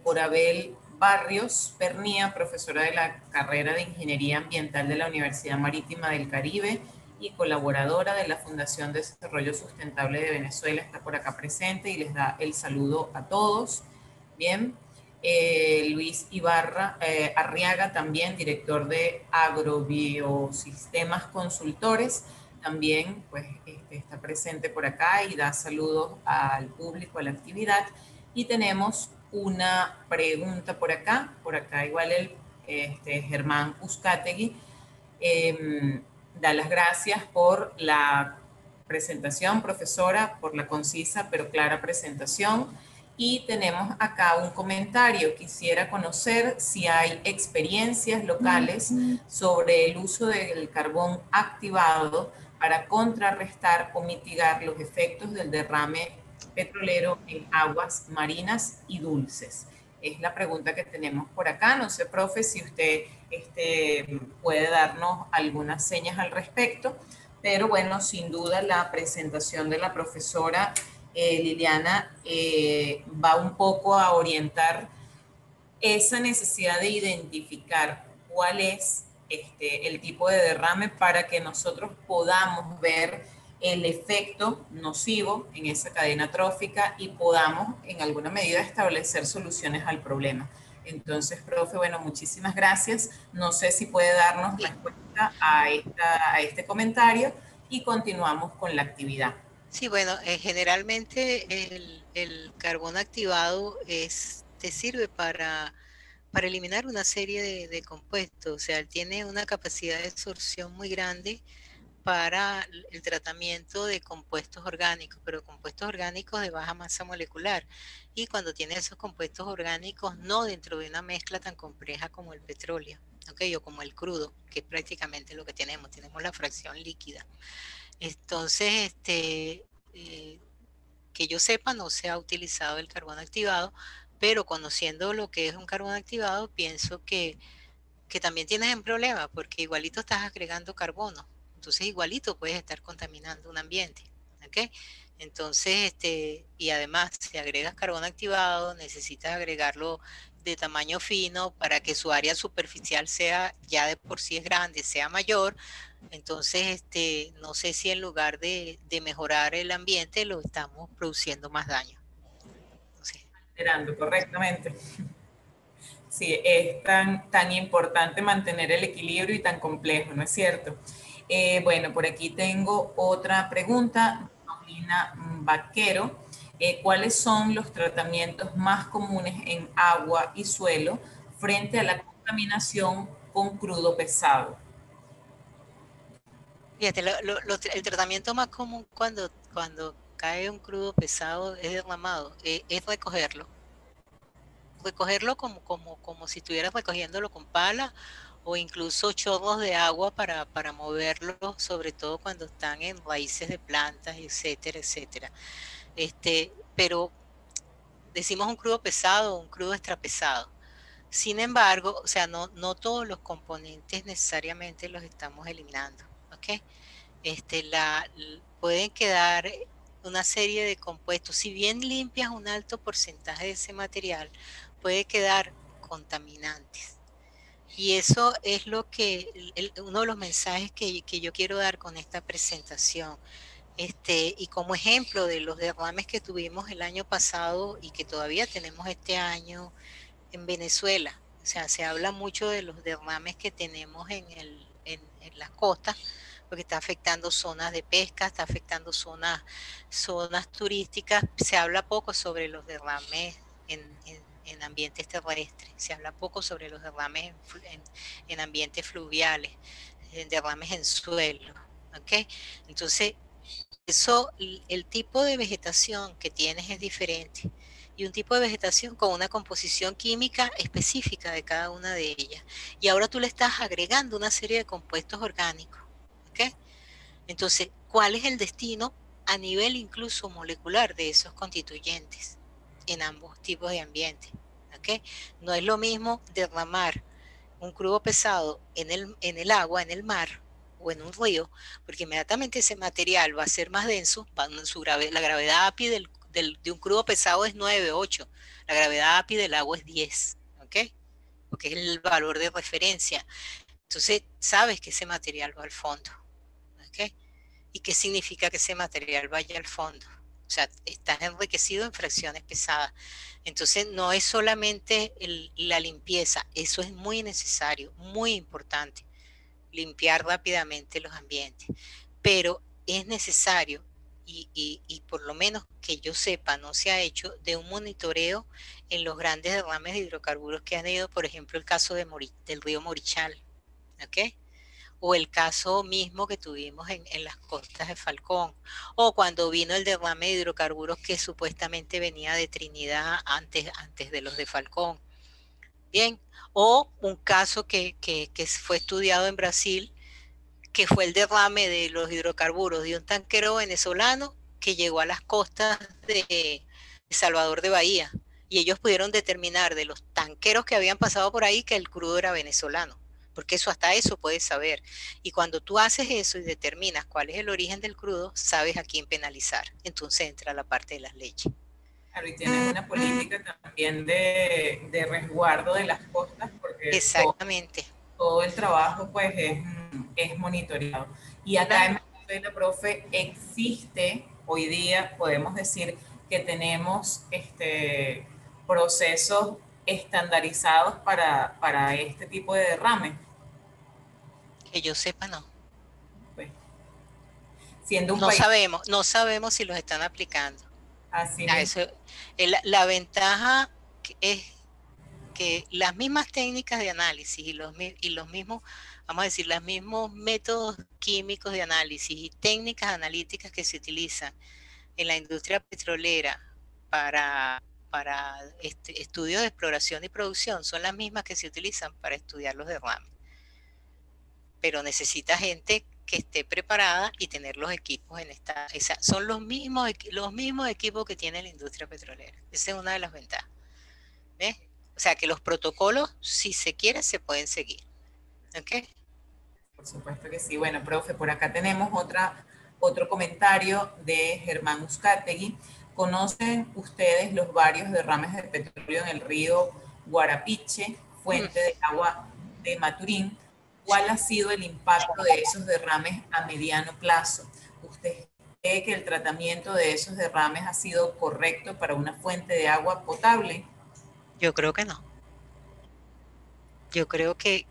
Corabel Barrios Pernía, profesora de la carrera de Ingeniería Ambiental de la Universidad Marítima del Caribe y colaboradora de la Fundación de Desarrollo Sustentable de Venezuela, está por acá presente y les da el saludo a todos. Bien, Luis Ibarra Arriaga también, director de Agrobiosistemas Consultores, también pues está presente por acá y da saludos al público, a la actividad. Y tenemos una pregunta por acá igual Germán Uzcategui, da las gracias por la presentación, profesora, por la concisa pero clara presentación. Y tenemos acá un comentario. Quisiera conocer si hay experiencias locales sobre el uso del carbón activado para contrarrestar o mitigar los efectos del derrame petrolero en aguas marinas y dulces. Es la pregunta que tenemos por acá. No sé, profe, si usted puede darnos algunas señas al respecto, pero bueno, sin duda la presentación de la profesora Liliana va un poco a orientar esa necesidad de identificar cuál es el tipo de derrame para que nosotros podamos ver el efecto nocivo en esa cadena trófica y podamos en alguna medida establecer soluciones al problema. Entonces, profe, bueno, muchísimas gracias. No sé si puede darnos respuesta a este comentario y continuamos con la actividad. Sí, bueno, generalmente el carbón activado te sirve para eliminar una serie de compuestos. O sea, tiene una capacidad de absorción muy grande para el tratamiento de compuestos orgánicos, pero compuestos orgánicos de baja masa molecular. Y cuando tienes esos compuestos orgánicos no dentro de una mezcla tan compleja como el petróleo, ¿okay? O como el crudo, que es prácticamente lo que tenemos la fracción líquida. Entonces, que yo sepa, no se ha utilizado el carbón activado, pero conociendo lo que es un carbón activado, pienso que también tienes un problema, porque igualito estás agregando carbono, entonces igualito puedes estar contaminando un ambiente, ¿ok? Entonces, y además, si agregas carbón activado, necesitas agregarlo de tamaño fino para que su área superficial sea, ya de por sí es grande, sea mayor. Entonces, no sé si en lugar de mejorar el ambiente, lo estamos produciendo más daño. No sé. Alterando correctamente. Sí, es tan importante mantener el equilibrio y tan complejo, ¿no es cierto? Bueno, por aquí tengo otra pregunta, Paulina Vaquero. ¿Cuáles son los tratamientos más comunes en agua y suelo frente a la contaminación con crudo pesado? Fíjate, el tratamiento más común cuando cae un crudo pesado es derramado, es recogerlo. Recogerlo como si estuvieras recogiéndolo con pala o incluso chorros de agua para moverlo, sobre todo cuando están en raíces de plantas, etcétera, etcétera. Pero decimos un crudo pesado o un crudo extrapesado. Sin embargo, o sea, no todos los componentes necesariamente los estamos eliminando, ¿ok? Pueden quedar una serie de compuestos. Si bien limpias un alto porcentaje de ese material, puede quedar contaminantes. Y eso es lo que uno de los mensajes que yo quiero dar con esta presentación. Y como ejemplo de los derrames que tuvimos el año pasado y que todavía tenemos este año en Venezuela. O sea, se habla mucho de los derrames que tenemos en las costas, porque está afectando zonas de pesca, está afectando zonas turísticas. Se habla poco sobre los derrames en ambientes terrestres, se habla poco sobre los derrames en ambientes fluviales, en derrames en suelo. ¿Okay? Entonces, el tipo de vegetación que tienes es diferente y un tipo de vegetación con una composición química específica de cada una de ellas. Y ahora tú le estás agregando una serie de compuestos orgánicos. ¿Okay? Entonces, ¿cuál es el destino a nivel incluso molecular de esos constituyentes en ambos tipos de ambientes? ¿Okay? No es lo mismo derramar un crudo pesado en el agua, en el mar o en un río, porque inmediatamente ese material va a ser más denso, la gravedad API de un crudo pesado es 9, 8, la gravedad API del agua es 10, ¿ok? Porque es el valor de referencia. Entonces, sabes que ese material va al fondo, ¿ok? ¿Y qué significa que ese material vaya al fondo? O sea, está enriquecido en fracciones pesadas. Entonces, no es solamente la limpieza, eso es muy necesario, muy importante, limpiar rápidamente los ambientes. Pero es necesario, y por lo menos que yo sepa, no se ha hecho de un monitoreo en los grandes derrames de hidrocarburos que han ido, por ejemplo, el caso del río Morichal, ¿ok? O el caso mismo que tuvimos en las costas de Falcón, o cuando vino el derrame de hidrocarburos que supuestamente venía de Trinidad antes de los de Falcón. Bien, o un caso que fue estudiado en Brasil, que fue el derrame de los hidrocarburos de un tanquero venezolano que llegó a las costas de Salvador de Bahía, y ellos pudieron determinar de los tanqueros que habían pasado por ahí que el crudo era venezolano, porque hasta eso puedes saber. Y cuando tú haces eso y determinas cuál es el origen del crudo, sabes a quién penalizar. Entonces entra la parte de las leyes. Claro, y tienes una política también de resguardo de las costas, porque exactamente. Todo el trabajo pues es monitoreado. Y acá en Venezuela, profe, existe, hoy día podemos decir que tenemos procesos estandarizados para este tipo de derrame. Que yo sepa, no. Pues, siendo un no país... sabemos si los están aplicando. Así es. La ventaja es que las mismas técnicas de análisis y los mismos vamos a decir, los mismos métodos químicos de análisis y técnicas analíticas que se utilizan en la industria petrolera para estudios de exploración y producción son las mismas que se utilizan para estudiar los derrames. Pero necesita gente que esté preparada y tener los equipos en son los mismos equipos que tiene la industria petrolera. Esa es una de las ventajas. ¿Ves? O sea que los protocolos, si se quiere, se pueden seguir. ¿Ok? Por supuesto que sí. Bueno, profe, por acá tenemos otro comentario de Germán Uzcategui. ¿Conocen ustedes los varios derrames de petróleo en el río Guarapiche, fuente de agua de Maturín? ¿Cuál ha sido el impacto de esos derrames a mediano plazo? ¿Usted cree que el tratamiento de esos derrames ha sido correcto para una fuente de agua potable? Yo creo que no. Yo creo que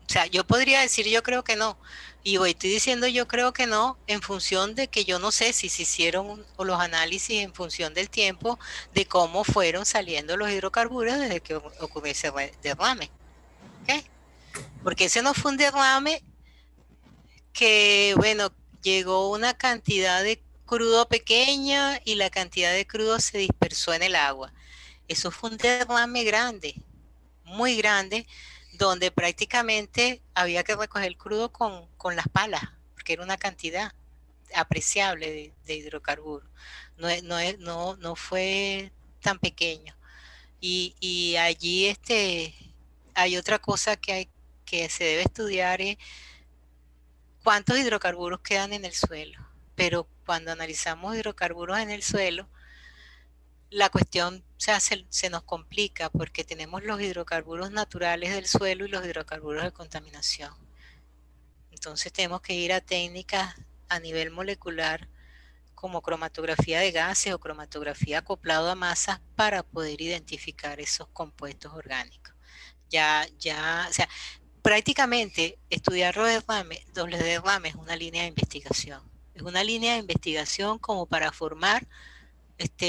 o sea, yo podría decir yo creo que no. Y hoy estoy diciendo yo creo que no en función de que yo no sé si se hicieron los análisis en función del tiempo de cómo fueron saliendo los hidrocarburos desde que ocurrió ese derrame. ¿Okay? Porque ese no fue un derrame que, bueno, llegó una cantidad de crudo pequeña y la cantidad de crudo se dispersó en el agua. Eso fue un derrame grande, muy grande, donde prácticamente había que recoger el crudo con las palas, porque era una cantidad apreciable de hidrocarburos. No fue tan pequeño. Y allí hay otra cosa que se debe estudiar, es cuántos hidrocarburos quedan en el suelo. Pero cuando analizamos hidrocarburos en el suelo, la cuestión se nos complica porque tenemos los hidrocarburos naturales del suelo y los hidrocarburos de contaminación. Entonces tenemos que ir a técnicas a nivel molecular como cromatografía de gases o cromatografía acoplado a masas para poder identificar esos compuestos orgánicos. O sea, prácticamente estudiar los derrames es una línea de investigación. Es una línea de investigación como para formar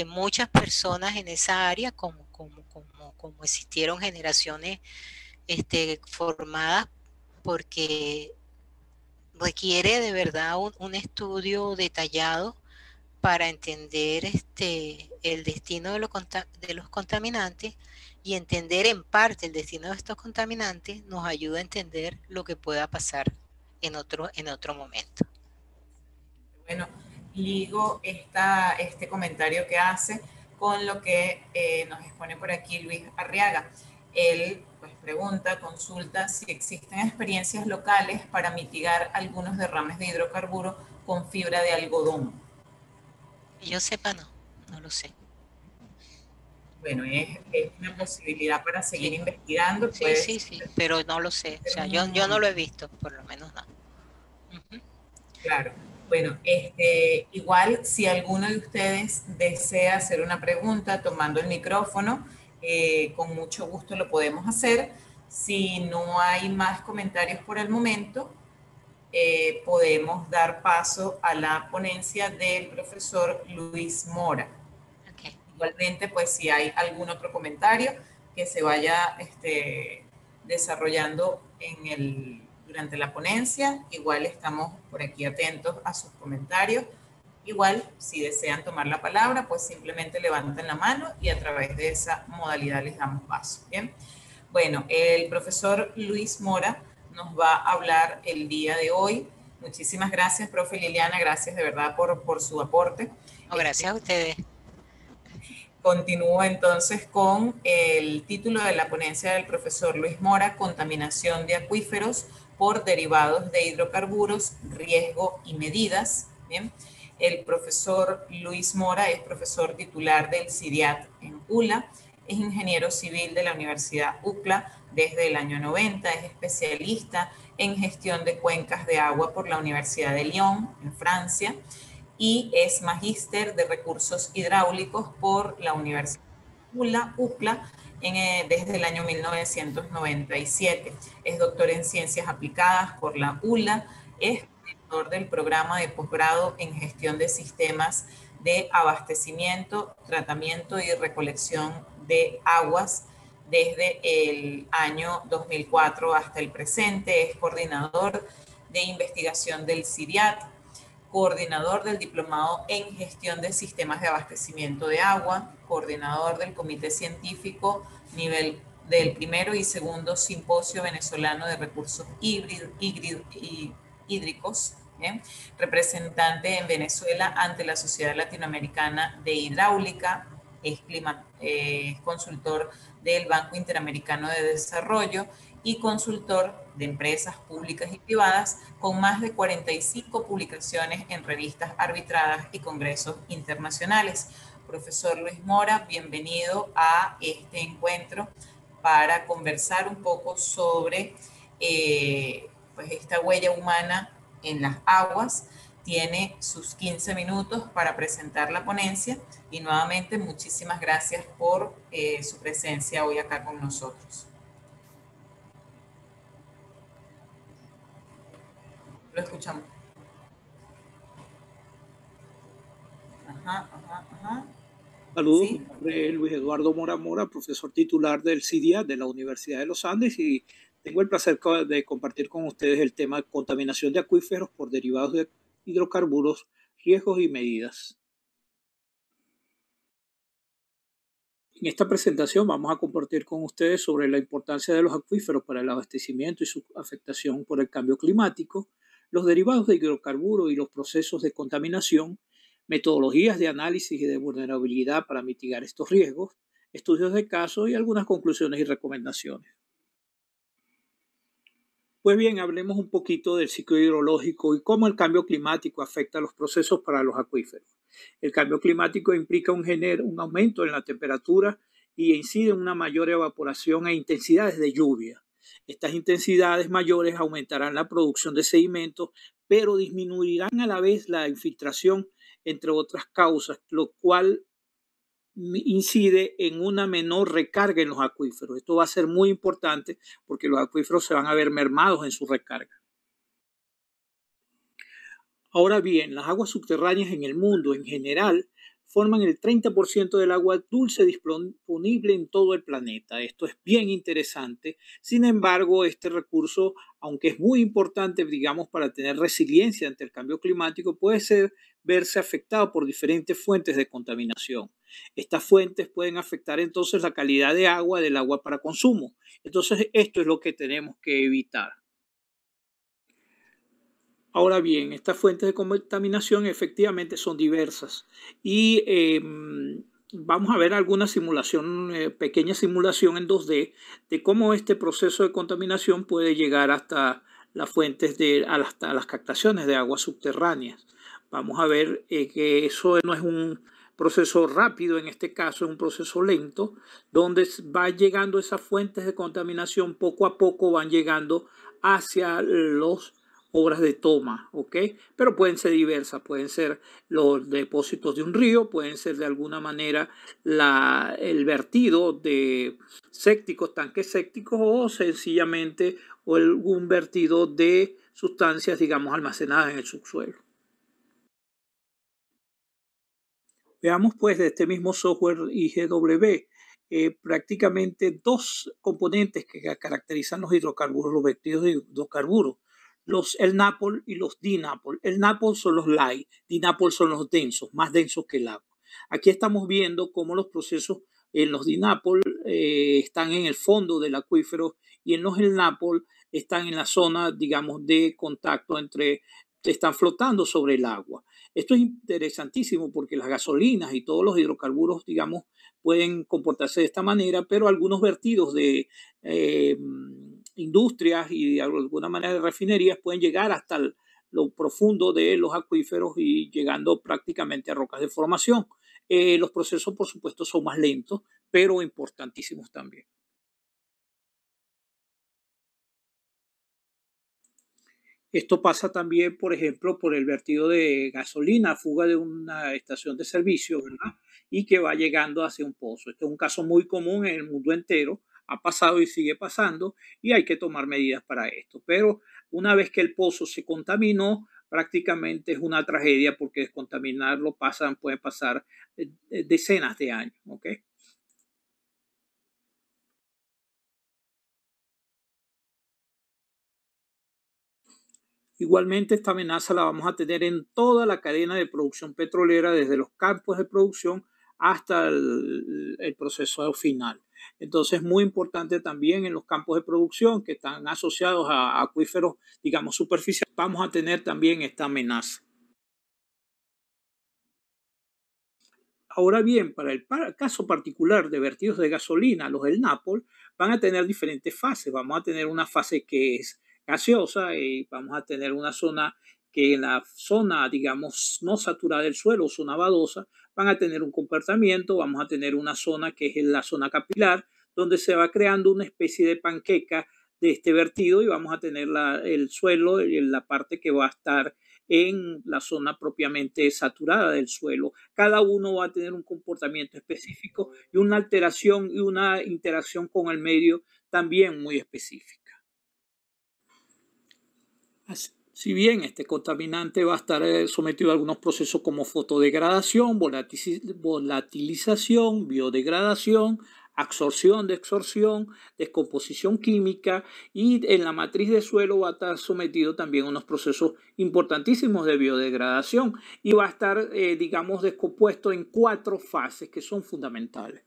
muchas personas en esa área, como existieron generaciones formadas, porque requiere de verdad un estudio detallado para entender el destino de los contaminantes, y entender en parte el destino de estos contaminantes nos ayuda a entender lo que pueda pasar en otro momento. Bueno, ligo este comentario que hace con lo que nos expone por aquí Luis Arriaga. Él pues pregunta, consulta si existen experiencias locales para mitigar algunos derrames de hidrocarburos con fibra de algodón. Que yo sepa, no lo sé. Bueno, es una posibilidad para seguir investigando. Sí, pero no lo sé. O sea, yo no lo he visto, por lo menos no. Claro. Bueno, igual si alguno de ustedes desea hacer una pregunta tomando el micrófono, con mucho gusto lo podemos hacer. Si no hay más comentarios por el momento, podemos dar paso a la ponencia del profesor Luis Mora. Okay. Igualmente, pues si hay algún otro comentario que se vaya desarrollando durante la ponencia, igual estamos por aquí atentos a sus comentarios. Igual, si desean tomar la palabra, pues simplemente levanten la mano y a través de esa modalidad les damos paso. Bien. Bueno, el profesor Luis Mora nos va a hablar el día de hoy. Muchísimas gracias, profe Liliana, gracias de verdad por su aporte. Gracias a ustedes. Continúo entonces con el título de la ponencia del profesor Luis Mora, Contaminación de acuíferos por derivados de hidrocarburos, riesgo y medidas. Bien. El profesor Luis Mora es profesor titular del CIDIAT en ULA, es ingeniero civil de la Universidad UCLA desde el año 90, es especialista en gestión de cuencas de agua por la Universidad de Lyon, en Francia, y es magíster de recursos hidráulicos por la Universidad UCLA desde el año 1997. Es doctor en ciencias aplicadas por la ULA, es director del programa de posgrado en gestión de sistemas de abastecimiento, tratamiento y recolección de aguas desde el año 2004 hasta el presente. Es coordinador de investigación del CIDIAT, coordinador del Diplomado en Gestión de Sistemas de Abastecimiento de Agua, coordinador del Comité Científico nivel del primero y segundo Simposio Venezolano de Recursos Hídricos, representante en Venezuela ante la Sociedad Latinoamericana de Hidráulica, es consultor del Banco Interamericano de Desarrollo y consultor de empresas públicas y privadas con más de 45 publicaciones en revistas arbitradas y congresos internacionales. Profesor Luis Mora, bienvenido a este encuentro para conversar un poco sobre pues esta huella humana en las aguas. Tiene sus 15 minutos para presentar la ponencia y nuevamente muchísimas gracias por su presencia hoy acá con nosotros. Lo escuchamos. Saludos, mi nombre es Luis Eduardo Mora Mora, profesor titular del CIDIA de la Universidad de los Andes, y tengo el placer de compartir con ustedes el tema contaminación de acuíferos por derivados de hidrocarburos, riesgos y medidas. En esta presentación vamos a compartir con ustedes sobre la importancia de los acuíferos para el abastecimiento y su afectación por el cambio climático, los derivados de hidrocarburos y los procesos de contaminación, metodologías de análisis y de vulnerabilidad para mitigar estos riesgos, estudios de caso y algunas conclusiones y recomendaciones. Pues bien, hablemos un poquito del ciclo hidrológico y cómo el cambio climático afecta los procesos para los acuíferos. El cambio climático implica un aumento en la temperatura y incide en una mayor evaporación e intensidades de lluvia. Estas intensidades mayores aumentarán la producción de sedimentos, pero disminuirán a la vez la infiltración, entre otras causas, lo cual incide en una menor recarga en los acuíferos. Esto va a ser muy importante porque los acuíferos se van a ver mermados en su recarga. Ahora bien, las aguas subterráneas en el mundo en general forman el 30% del agua dulce disponible en todo el planeta. Esto es bien interesante. Sin embargo, este recurso, aunque es muy importante, digamos, para tener resiliencia ante el cambio climático, puede verse afectado por diferentes fuentes de contaminación. Estas fuentes pueden afectar entonces la calidad de agua del agua para consumo. Entonces, esto es lo que tenemos que evitar. Ahora bien, estas fuentes de contaminación efectivamente son diversas y vamos a ver alguna simulación, pequeña simulación en 2D de cómo este proceso de contaminación puede llegar hasta las fuentes hasta las captaciones de aguas subterráneas. Vamos a ver que eso no es un proceso rápido, en este caso es un proceso lento, donde va llegando esas fuentes de contaminación poco a poco, van llegando hacia los obras de toma, ¿ok? Pero pueden ser diversas, pueden ser los depósitos de un río, pueden ser de alguna manera el vertido de sépticos, tanques sépticos o sencillamente algún vertido de sustancias, digamos, almacenadas en el subsuelo. Veamos pues de este mismo software IGW prácticamente dos componentes que caracterizan los hidrocarburos, los vertidos de hidrocarburos. El NAPOL y los DINAPOL. El NAPOL son los light, DINAPOL son los densos, más densos que el agua. Aquí estamos viendo cómo los procesos en los DINAPOL están en el fondo del acuífero y en los NAPOL están en la zona, digamos, de contacto están flotando sobre el agua. Esto es interesantísimo porque las gasolinas y todos los hidrocarburos, digamos, pueden comportarse de esta manera, pero algunos vertidos de industrias y de alguna manera de refinerías pueden llegar hasta lo profundo de los acuíferos y llegando prácticamente a rocas de formación. Los procesos, por supuesto, son más lentos, pero importantísimos también. Esto pasa también, por ejemplo, por el vertido de gasolina, fuga de una estación de servicio, ¿verdad? Y que va llegando hacia un pozo. Este es un caso muy común en el mundo entero, ha pasado y sigue pasando y hay que tomar medidas para esto. Pero una vez que el pozo se contaminó, prácticamente es una tragedia porque descontaminarlo puede pasar decenas de años, ¿ok? Igualmente, esta amenaza la vamos a tener en toda la cadena de producción petrolera, desde los campos de producción hasta el proceso final. Entonces, muy importante también en los campos de producción que están asociados a acuíferos, digamos, superficiales, vamos a tener también esta amenaza. Ahora bien, para el caso particular de vertidos de gasolina, los del NAPOL van a tener diferentes fases. Vamos a tener una fase que es gaseosa y vamos a tener una zona que en la zona, digamos, no saturada del suelo, zona badosa, van a tener un comportamiento. Vamos a tener una zona que es la zona capilar, donde se va creando una especie de panqueca de este vertido y vamos a tener el suelo y la parte que va a estar en la zona propiamente saturada del suelo. Cada uno va a tener un comportamiento específico y una alteración y una interacción con el medio también muy específica. Si bien este contaminante va a estar sometido a algunos procesos como fotodegradación, volatilización, biodegradación, absorción, descomposición química, y en la matriz de suelo va a estar sometido también a unos procesos importantísimos de biodegradación y va a estar, digamos, descompuesto en 4 fases que son fundamentales.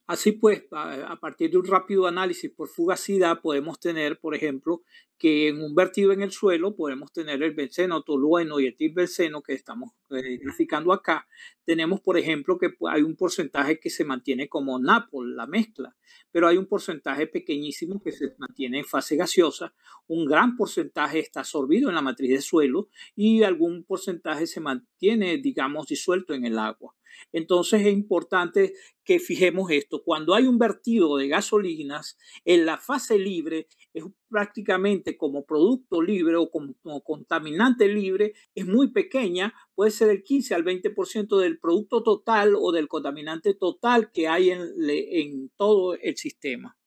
Así pues, a partir de un rápido análisis por fugacidad, podemos tener, por ejemplo, que en un vertido en el suelo podemos tener el benceno, tolueno y etilbenceno que estamos graficando acá. Tenemos, por ejemplo, que hay un porcentaje que se mantiene como NAPOL, la mezcla, pero hay un porcentaje pequeñísimo que se mantiene en fase gaseosa, un gran porcentaje está absorbido en la matriz de suelo y algún porcentaje se mantiene, digamos, disuelto en el agua. Entonces es importante que fijemos esto. Cuando hay un vertido de gasolinas, en la fase libre es prácticamente como producto libre o como contaminante libre, es muy pequeña, puede ser el 15 al 20% del producto total o del contaminante total que hay en todo el sistema.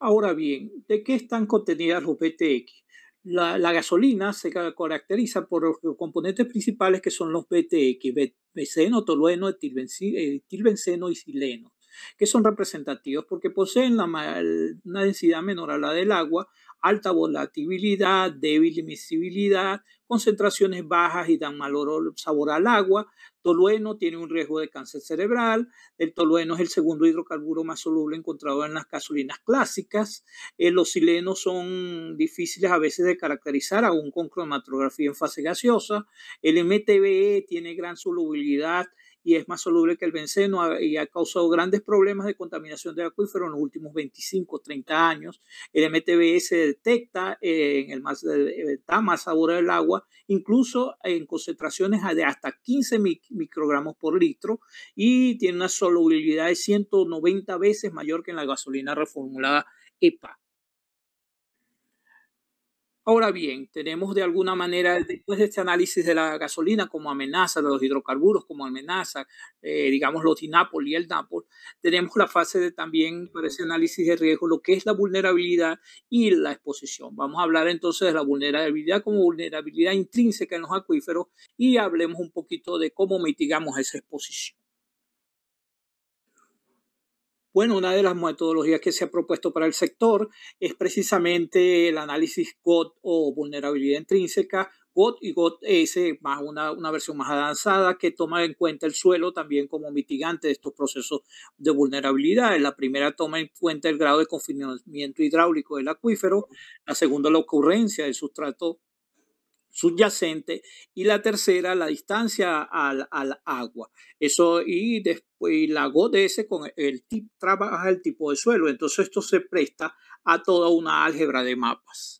Ahora bien, ¿de qué están contenidas los BTX? La gasolina se caracteriza por los componentes principales que son los BTX, benceno, tolueno, etilbenceno y sileno, que son representativos porque poseen una densidad menor a la del agua, alta volatilidad, débil miscibilidad, concentraciones bajas y dan mal sabor al agua. Tolueno tiene un riesgo de cáncer cerebral. El tolueno es el segundo hidrocarburo más soluble encontrado en las gasolinas clásicas. Los silenos son difíciles a veces de caracterizar, aún con cromatografía en fase gaseosa. El MTBE tiene gran solubilidad y es más soluble que el benceno y ha causado grandes problemas de contaminación de acuífero en los últimos 25 o 30 años. El MTBE se detecta da más sabor al agua, incluso en concentraciones de hasta 15 microgramos por litro, y tiene una solubilidad de 190 veces mayor que en la gasolina reformulada EPA. Ahora bien, tenemos de alguna manera, después de este análisis de la gasolina como amenaza, de los hidrocarburos como amenaza, digamos los DINAPOL y el NAPOL, tenemos la fase también para ese análisis de riesgo, lo que es la vulnerabilidad y la exposición. Vamos a hablar entonces de la vulnerabilidad como vulnerabilidad intrínseca en los acuíferos y hablemos un poquito de cómo mitigamos esa exposición. Bueno, una de las metodologías que se ha propuesto para el sector es precisamente el análisis GOT o vulnerabilidad intrínseca, GOT y GOT-S, más una versión más avanzada que toma en cuenta el suelo también como mitigante de estos procesos de vulnerabilidad. La primera toma en cuenta el grado de confinamiento hidráulico del acuífero, la segunda la ocurrencia del sustrato subyacente y la tercera la distancia al agua. Eso y después la GOT-S con trabaja el tipo de suelo. Entonces esto se presta a toda una álgebra de mapas.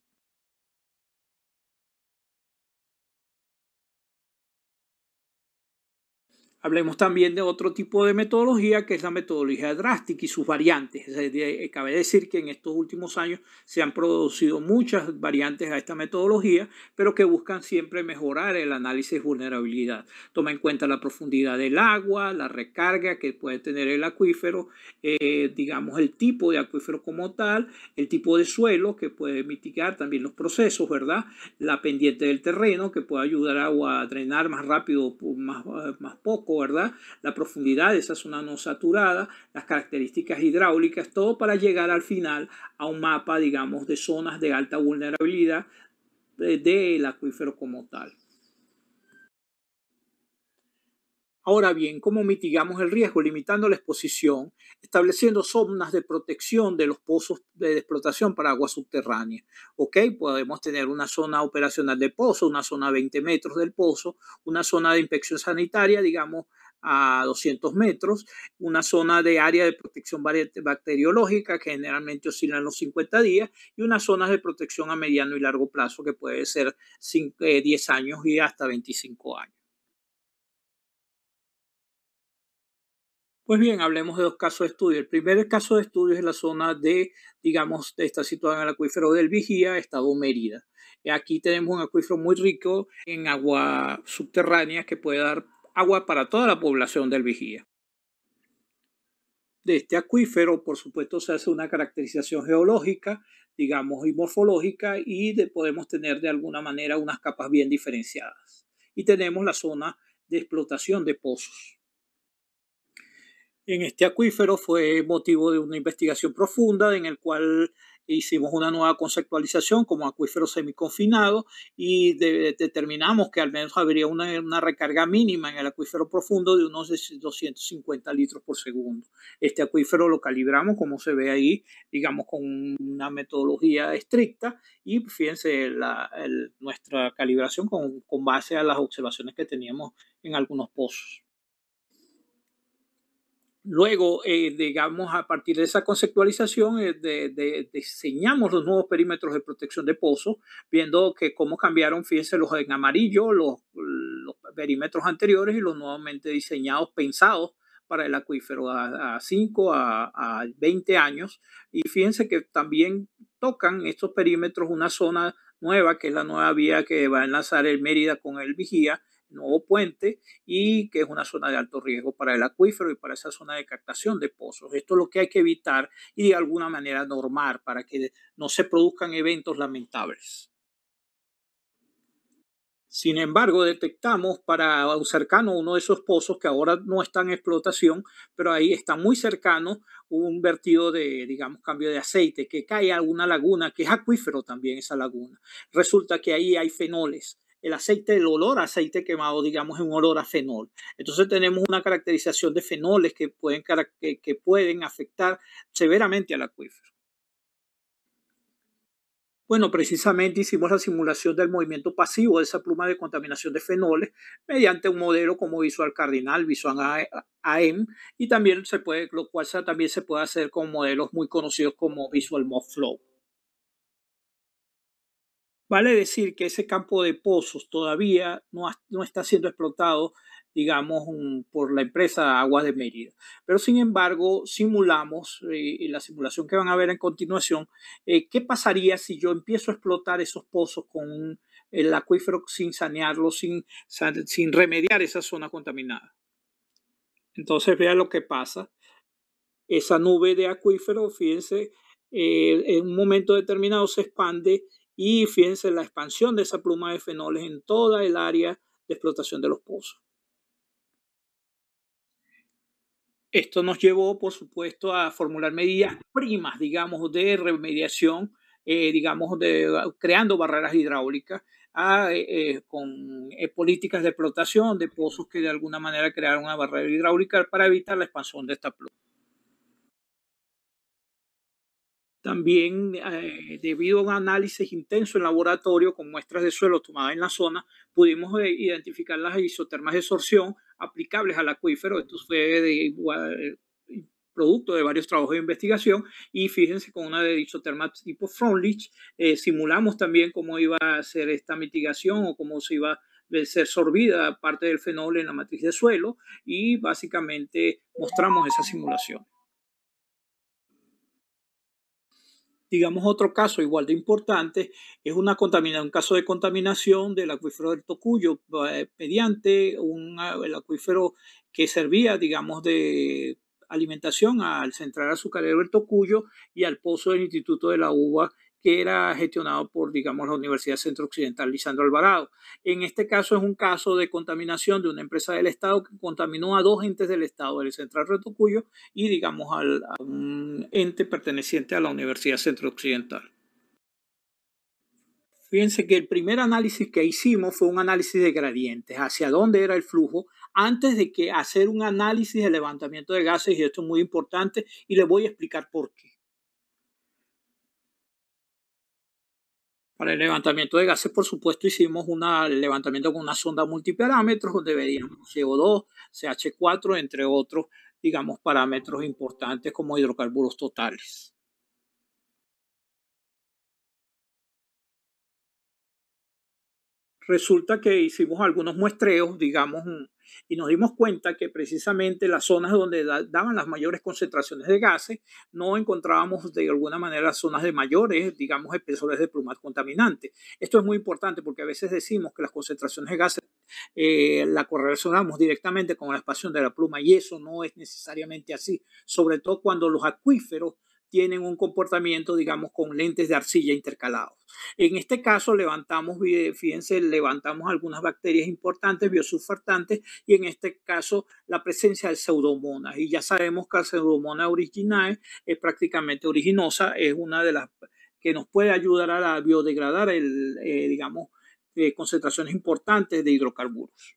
Hablemos también de otro tipo de metodología que es la metodología drástica y sus variantes. Cabe decir que en estos últimos años se han producido muchas variantes a esta metodología, pero que buscan siempre mejorar el análisis de vulnerabilidad. Toma en cuenta la profundidad del agua, la recarga que puede tener el acuífero, digamos el tipo de acuífero como tal, el tipo de suelo que puede mitigar también los procesos, ¿verdad? La pendiente del terreno que puede ayudar a drenar más rápido, más poco, poco, ¿verdad? La profundidad de esa zona no saturada, las características hidráulicas, todo para llegar al final a un mapa, digamos, de zonas de alta vulnerabilidad del acuífero como tal. Ahora bien, ¿cómo mitigamos el riesgo? Limitando la exposición, estableciendo zonas de protección de los pozos de explotación para agua subterránea. ¿Ok? Podemos tener una zona operacional de pozo, una zona a 20 metros del pozo, una zona de inspección sanitaria, digamos, a 200 metros, una zona de área de protección bacteriológica que generalmente oscila en los 50 días y unas zonas de protección a mediano y largo plazo que puede ser 10 años y hasta 25 años. Pues bien, hablemos de dos casos de estudio. El primer caso de estudio es la zona digamos, está situada en el acuífero del Vigía, estado Mérida. Aquí tenemos un acuífero muy rico en agua subterránea que puede dar agua para toda la población del Vigía. De este acuífero, por supuesto, se hace una caracterización geológica, digamos, y morfológica, y podemos tener de alguna manera unas capas bien diferenciadas. Y tenemos la zona de explotación de pozos. En este acuífero fue motivo de una investigación profunda en el cual hicimos una nueva conceptualización como acuífero semiconfinado y determinamos que al menos habría una recarga mínima en el acuífero profundo de unos 250 litros por segundo. Este acuífero lo calibramos, como se ve ahí, digamos, con una metodología estricta y fíjense nuestra calibración con base a las observaciones que teníamos en algunos pozos. Luego, digamos, a partir de esa conceptualización, diseñamos los nuevos perímetros de protección de pozos, viendo que cómo cambiaron, fíjense, los en amarillo, los perímetros anteriores y los nuevamente diseñados, pensados para el acuífero a 5 a 20 años. Y fíjense que también tocan estos perímetros una zona nueva, que es la nueva vía que va a enlazar el Mérida con el Vigía, nuevo puente, y que es una zona de alto riesgo para el acuífero y para esa zona de captación de pozos. Esto es lo que hay que evitar y de alguna manera normar para que no se produzcan eventos lamentables. Sin embargo, detectamos para cercano a uno de esos pozos que ahora no está en explotación, pero ahí está muy cercano un vertido de, digamos, cambio de aceite que cae a una laguna que es acuífero también esa laguna. Resulta que ahí hay fenoles. El aceite, el olor a aceite quemado, digamos, es un olor a fenol. Entonces tenemos una caracterización de fenoles que pueden afectar severamente al acuífero. Bueno, precisamente hicimos la simulación del movimiento pasivo de esa pluma de contaminación de fenoles mediante un modelo como Visual Cardinal, Visual AM, y también lo cual también se puede hacer con modelos muy conocidos como Visual Flow. Vale decir que ese campo de pozos todavía no está siendo explotado, digamos, por la empresa Aguas de Mérida. Pero sin embargo, simulamos, en la simulación que van a ver en continuación, qué pasaría si yo empiezo a explotar esos pozos con el acuífero sin sanearlo, sin remediar esa zona contaminada. Entonces vean lo que pasa. Esa nube de acuífero, fíjense, en un momento determinado se expande y fíjense la expansión de esa pluma de fenoles en toda el área de explotación de los pozos. Esto nos llevó, por supuesto, a formular medidas primas, digamos, de remediación, digamos, creando barreras hidráulicas con políticas de explotación de pozos que de alguna manera crearon una barrera hidráulica para evitar la expansión de esta pluma. También, debido a un análisis intenso en laboratorio con muestras de suelo tomadas en la zona, pudimos identificar las isotermas de sorción aplicables al acuífero. Esto fue producto de varios trabajos de investigación y fíjense con una de isoterma tipo Freundlich, simulamos también cómo iba a ser esta mitigación o cómo se iba a ser sorbida parte del fenol en la matriz de suelo y básicamente mostramos esa simulación. Digamos, otro caso igual de importante es un caso de contaminación del acuífero del Tocuyo mediante el acuífero que servía, digamos, de alimentación al central azucarero del Tocuyo y al pozo del Instituto de la Uva que era gestionado por, digamos, la Universidad Centro Occidental Lisandro Alvarado. En este caso es un caso de contaminación de una empresa del Estado que contaminó a 2 entes del Estado, el Central Río Tocuyo y, digamos, a un ente perteneciente a la Universidad Centro Occidental. Fíjense que el primer análisis que hicimos fue un análisis de gradientes, hacia dónde era el flujo, antes de que hacer un análisis de levantamiento de gases, y esto es muy importante, y les voy a explicar por qué. Para el levantamiento de gases, por supuesto, hicimos un levantamiento con una sonda multiparámetros, donde veíamos CO2, CH4, entre otros, digamos, parámetros importantes como hidrocarburos totales. Resulta que hicimos algunos muestreos, digamos, y nos dimos cuenta que precisamente las zonas donde daban las mayores concentraciones de gases, no encontrábamos de alguna manera zonas de mayores, digamos, espesores de plumas contaminantes. Esto es muy importante porque a veces decimos que las concentraciones de gases la correlacionamos directamente con la expansión de la pluma, y eso no es necesariamente así, sobre todo cuando los acuíferos tienen un comportamiento, digamos, con lentes de arcilla intercalados. En este caso levantamos, fíjense, levantamos algunas bacterias importantes, biosurfactantes, y en este caso la presencia de pseudomonas. Y ya sabemos que la pseudomonas aeruginosa es prácticamente originosa, es una de las que nos puede ayudar a biodegradar, digamos, concentraciones importantes de hidrocarburos.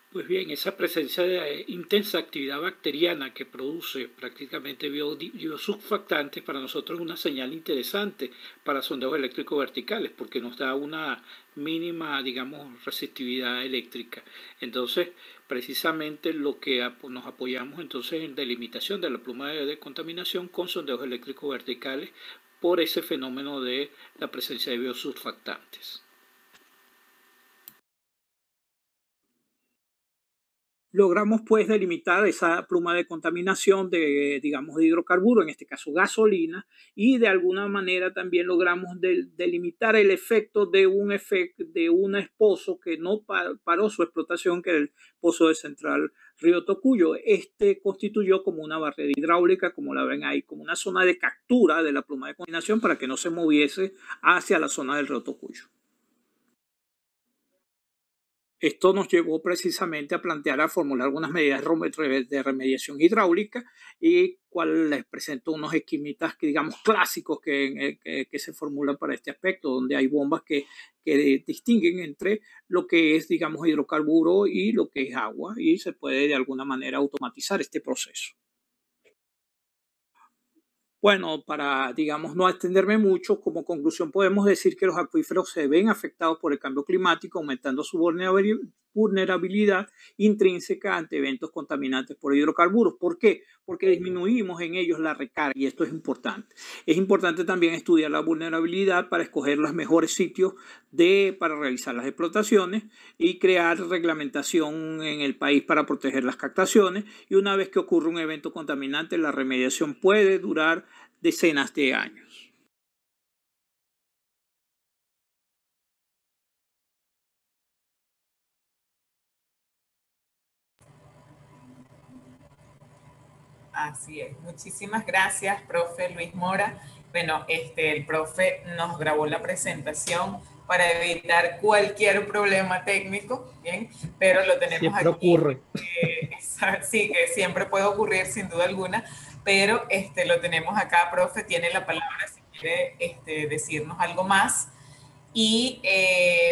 Pues bien, esa presencia de intensa actividad bacteriana que produce prácticamente biosurfactantes para nosotros es una señal interesante para sondeos eléctricos verticales, porque nos da una mínima, digamos, resistividad eléctrica. Entonces, precisamente lo que nos apoyamos entonces en delimitación de la pluma de contaminación con sondeos eléctricos verticales por ese fenómeno de la presencia de biosurfactantes. Logramos pues delimitar esa pluma de contaminación de, digamos, de hidrocarburo, en este caso gasolina, y de alguna manera también logramos delimitar el efecto de un pozo que no paró su explotación, que era el pozo del Central Río Tocuyo. Este constituyó como una barrera hidráulica, como la ven ahí, como una zona de captura de la pluma de contaminación para que no se moviese hacia la zona del Río Tocuyo. Esto nos llevó precisamente a plantear, a formular algunas medidas de remediación hidráulica, y cual les presento unos esquemitas que, digamos, clásicos que se formulan para este aspecto, donde hay bombas que distinguen entre lo que es, digamos, hidrocarburo y lo que es agua, y se puede de alguna manera automatizar este proceso. Bueno, para, digamos, no extenderme mucho, como conclusión podemos decir que los acuíferos se ven afectados por el cambio climático, aumentando su vulnerabilidad intrínseca ante eventos contaminantes por hidrocarburos. ¿Por qué? Porque disminuimos en ellos la recarga, y esto es importante. Es importante también estudiar la vulnerabilidad para escoger los mejores sitios para realizar las explotaciones y crear reglamentación en el país para proteger las captaciones. Y una vez que ocurre un evento contaminante, la remediación puede durar decenas de años. Así es. Muchísimas gracias, profe Luis Mora. Bueno, el profe nos grabó la presentación para evitar cualquier problema técnico, ¿bien? Pero lo tenemos siempre aquí. Ocurre. Sí, que siempre puede ocurrir, sin duda alguna, pero lo tenemos acá, profe, tiene la palabra si quiere decirnos algo más. Y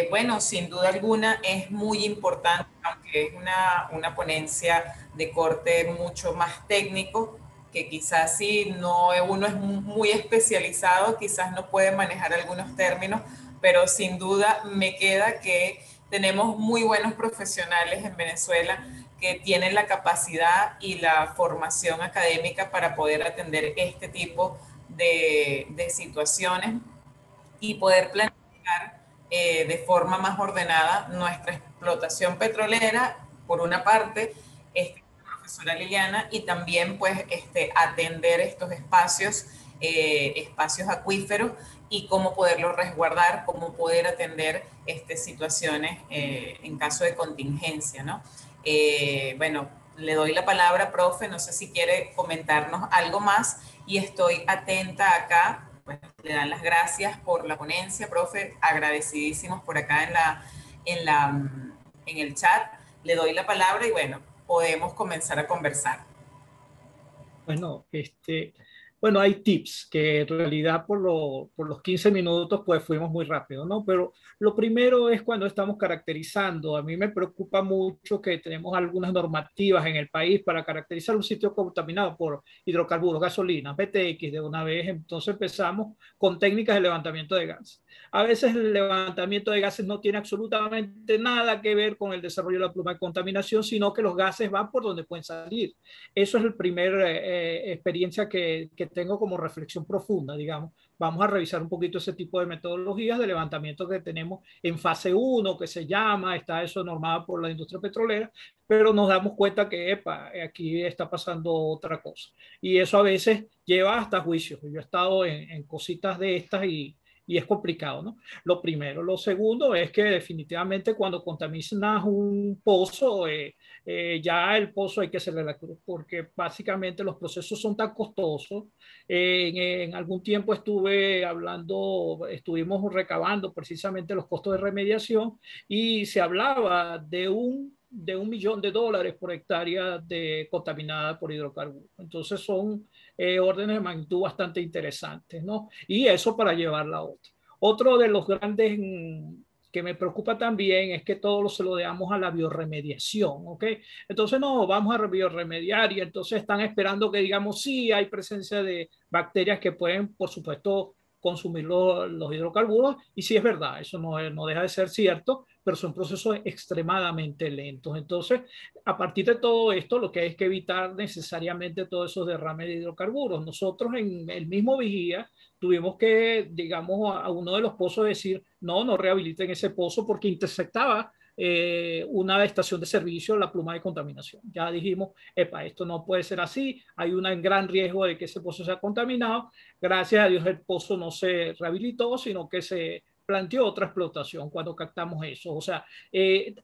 bueno, sin duda alguna es muy importante, aunque es una ponencia de corte mucho más técnico, que quizás si no uno es muy especializado, quizás no puede manejar algunos términos, pero sin duda me queda que tenemos muy buenos profesionales en Venezuela que tienen la capacidad y la formación académica para poder atender este tipo de situaciones y poder planificar de forma más ordenada nuestra explotación petrolera, por una parte, profesora Liliana, y también pues atender estos espacios acuíferos y cómo poderlos resguardar, cómo poder atender situaciones en caso de contingencia, ¿no? Bueno, le doy la palabra, profe, no sé si quiere comentarnos algo más y estoy atenta acá. Pues, le dan las gracias por la ponencia, profe, agradecidísimos por acá en el chat. Le doy la palabra y bueno, podemos comenzar a conversar. Bueno, bueno, hay tips que en realidad por los 15 minutos pues fuimos muy rápido, ¿no? Pero lo primero es cuando estamos caracterizando. A mí me preocupa mucho que tenemos algunas normativas en el país para caracterizar un sitio contaminado por hidrocarburos, gasolinas, BTX de una vez. Entonces empezamos con técnicas de levantamiento de gases. A veces el levantamiento de gases no tiene absolutamente nada que ver con el desarrollo de la pluma de contaminación, sino que los gases van por donde pueden salir. Eso es la primera experiencia que tengo como reflexión profunda, digamos. Vamos a revisar un poquito ese tipo de metodologías de levantamiento que tenemos en fase 1, que se llama, está eso normado por la industria petrolera, pero nos damos cuenta que epa, aquí está pasando otra cosa. Y eso a veces lleva hasta juicios. Yo he estado en cositas de estas y es complicado, ¿no? Lo primero. Lo segundo es que definitivamente cuando contaminas un pozo, ya el pozo hay que hacerle la cruz, porque básicamente los procesos son tan costosos. En algún tiempo estuvimos recabando precisamente los costos de remediación y se hablaba de un millón de dólares por hectárea contaminada por hidrocarburos. Entonces son órdenes de magnitud bastante interesantes, ¿no? Y eso para llevarla a otra. Otro de los grandes que me preocupa también es que todo se lo dejamos a la biorremediación, ¿ok? Entonces, no, vamos a biorremediar y entonces están esperando que digamos, sí, hay presencia de bacterias que pueden, por supuesto, consumir los hidrocarburos, y sí es verdad, eso no deja de ser cierto, pero son procesos extremadamente lentos. Entonces, a partir de todo esto, lo que hay es que evitar necesariamente todos esos derrames de hidrocarburos. Nosotros en el mismo Vigía tuvimos que, digamos, a uno de los pozos decir, no rehabiliten ese pozo porque intersectaba una estación de servicio, la pluma de contaminación. Ya dijimos, epa, esto no puede ser así, hay un gran riesgo de que ese pozo sea contaminado. Gracias a Dios el pozo no se rehabilitó, sino que se planteó otra explotación cuando captamos eso. O sea,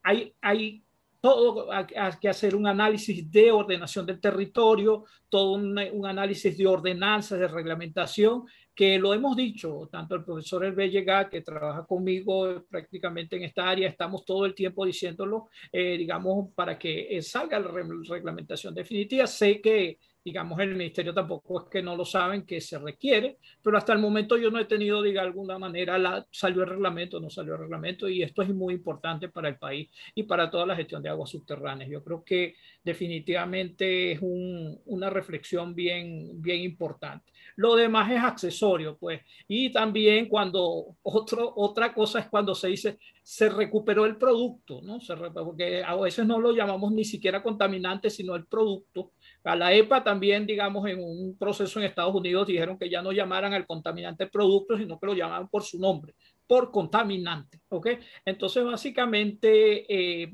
hay todo hay que hacer un análisis de ordenación del territorio, todo un análisis de ordenanzas, de reglamentación, que lo hemos dicho, tanto el profesor Hervé Llegá, que trabaja conmigo prácticamente en esta área, estamos todo el tiempo diciéndolo, digamos, para que salga la reglamentación definitiva. Sé que, digamos, el ministerio tampoco es que no lo saben, que se requiere, pero hasta el momento yo no he tenido, de alguna manera, salió el reglamento, no salió el reglamento, y esto es muy importante para el país y para toda la gestión de aguas subterráneas. Yo creo que definitivamente es una reflexión bien importante. Lo demás es accesorio, pues. Y también otra cosa es cuando se dice, se recuperó el producto, ¿no? Porque a veces no lo llamamos ni siquiera contaminante, sino el producto. A la EPA también, digamos, en un proceso en Estados Unidos dijeron que ya no llamaran al contaminante producto, sino que lo llamaban por su nombre, por contaminante, ¿ok? Entonces, básicamente,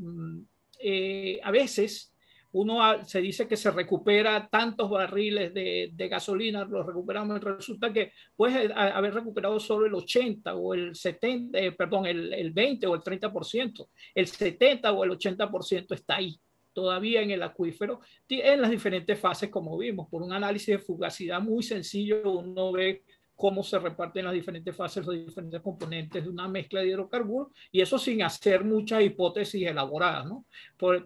a veces se dice que se recupera tantos barriles de gasolina, los recuperamos, resulta que puedes haber recuperado solo el 80 o el 70, perdón, el 20 o el 30%. El 70 o el 80% está ahí, todavía en el acuífero, en las diferentes fases, como vimos. Por un análisis de fugacidad muy sencillo, uno ve cómo se reparten las diferentes fases, los diferentes componentes de una mezcla de hidrocarburos, y eso sin hacer muchas hipótesis elaboradas, ¿no?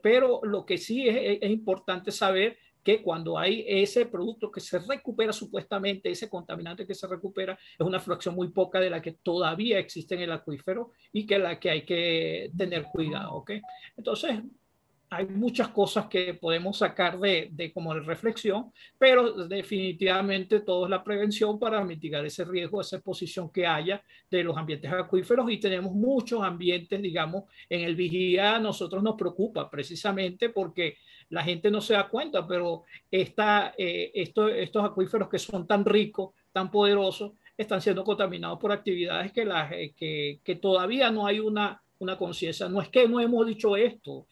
Pero lo que sí es importante saber que cuando hay ese producto que se recupera supuestamente, ese contaminante que se recupera, es una fracción muy poca de la que todavía existe en el acuífero y que la que hay que tener cuidado, ¿ok? Entonces, hay muchas cosas que podemos sacar como de reflexión, pero definitivamente todo es la prevención para mitigar ese riesgo, esa exposición que haya de los ambientes acuíferos, y tenemos muchos ambientes, digamos, en el Vigía. Nosotros nos preocupa precisamente porque la gente no se da cuenta, pero estos acuíferos que son tan ricos, tan poderosos, están siendo contaminados por actividades que todavía no hay una conciencia. No es que no hemos dicho esto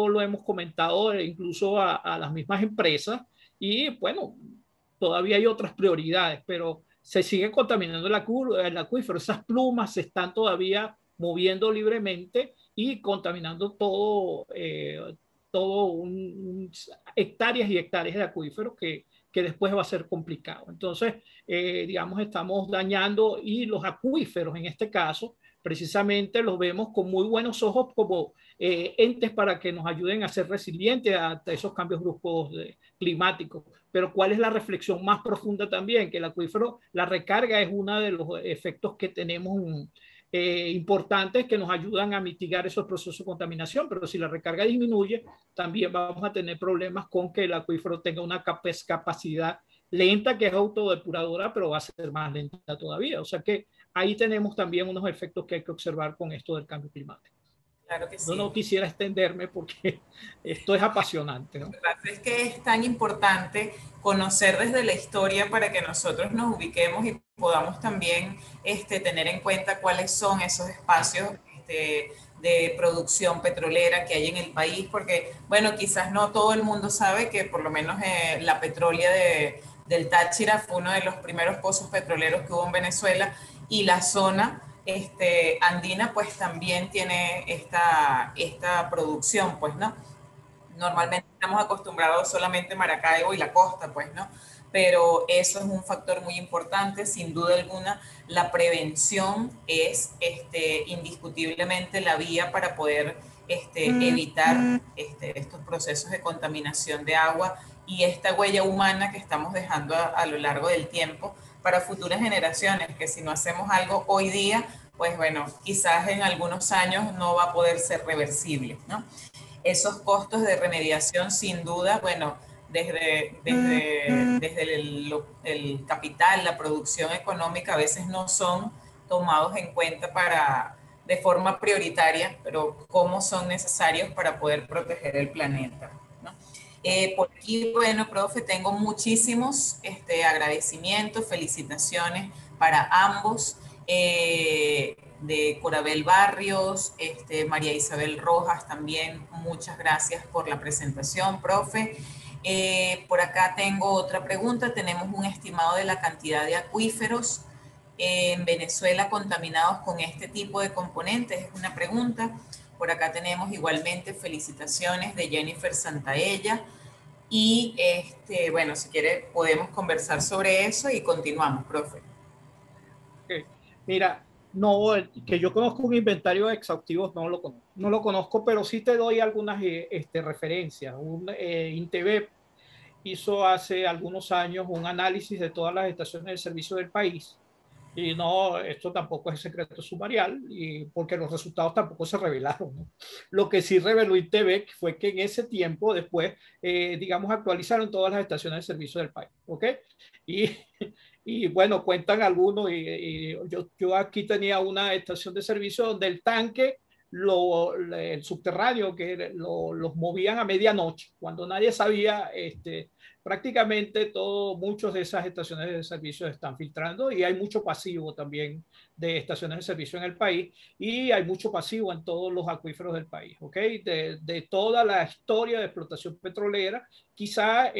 lo hemos comentado incluso a las mismas empresas, y bueno, todavía hay otras prioridades, pero se sigue contaminando el acuífero. Esas plumas se están todavía moviendo libremente y contaminando todo hectáreas y hectáreas de acuíferos que después va a ser complicado. Entonces, digamos, estamos dañando, y los acuíferos en este caso, precisamente los vemos con muy buenos ojos como entes para que nos ayuden a ser resilientes a esos cambios bruscos climáticos. Pero ¿cuál es la reflexión más profunda también? Que el acuífero, la recarga es uno de los efectos que tenemos importantes que nos ayudan a mitigar esos procesos de contaminación, pero si la recarga disminuye, también vamos a tener problemas con que el acuífero tenga una capacidad lenta, que es autodepuradora, pero va a ser más lenta todavía. O sea que ahí tenemos también unos efectos que hay que observar con esto del cambio climático. Claro que sí. Yo no quisiera extenderme porque esto es apasionante, ¿no? Lo que pasa es que es tan importante conocer desde la historia para que nosotros nos ubiquemos y podamos también tener en cuenta cuáles son esos espacios de producción petrolera que hay en el país, porque, bueno, quizás no todo el mundo sabe que por lo menos la Petrolia del Táchira fue uno de los primeros pozos petroleros que hubo en Venezuela, y la zona andina pues también tiene esta producción, pues, ¿no? Normalmente estamos acostumbrados solamente a Maracaibo y la costa, pues, ¿no? Pero eso es un factor muy importante, sin duda alguna. La prevención es indiscutiblemente la vía para poder evitar estos procesos de contaminación de agua y esta huella humana que estamos dejando a lo largo del tiempo para futuras generaciones, que si no hacemos algo hoy día, pues bueno, quizás en algunos años no va a poder ser reversible, ¿no? Esos costos de remediación, sin duda, bueno, desde el capital, la producción económica, a veces no son tomados en cuenta de forma prioritaria, pero cómo son necesarios para poder proteger el planeta, ¿no? Por aquí, bueno, profe, tengo muchísimos agradecimientos, felicitaciones para ambos. De Corabel Barrios, María Isabel Rojas también, muchas gracias por la presentación, profe. Por acá tengo otra pregunta. Tenemos un estimado de la cantidad de acuíferos en Venezuela contaminados con este tipo de componentes, es una pregunta. Por acá tenemos igualmente felicitaciones de Jennifer Santaella. Y bueno, si quiere podemos conversar sobre eso y continuamos, profe. Okay. Mira, no, que yo conozco un inventario exhaustivo, no lo conozco, pero sí te doy algunas referencias. INTEVEP hizo hace algunos años un análisis de todas las estaciones de servicio del país, y no, esto tampoco es secreto sumarial, y porque los resultados tampoco se revelaron, ¿no? Lo que sí reveló INTEVEP fue que en ese tiempo después, digamos, actualizaron todas las estaciones de servicio del país, ¿ok? Y bueno, cuentan algunos, y yo aquí tenía una estación de servicio donde el tanque, el subterráneo, que los movían a medianoche, cuando nadie sabía, prácticamente muchas de esas estaciones de servicio están filtrando, y hay mucho pasivo también de estaciones de servicio en el país, y hay mucho pasivo en todos los acuíferos del país, ¿ok? De toda la historia de explotación petrolera, quizá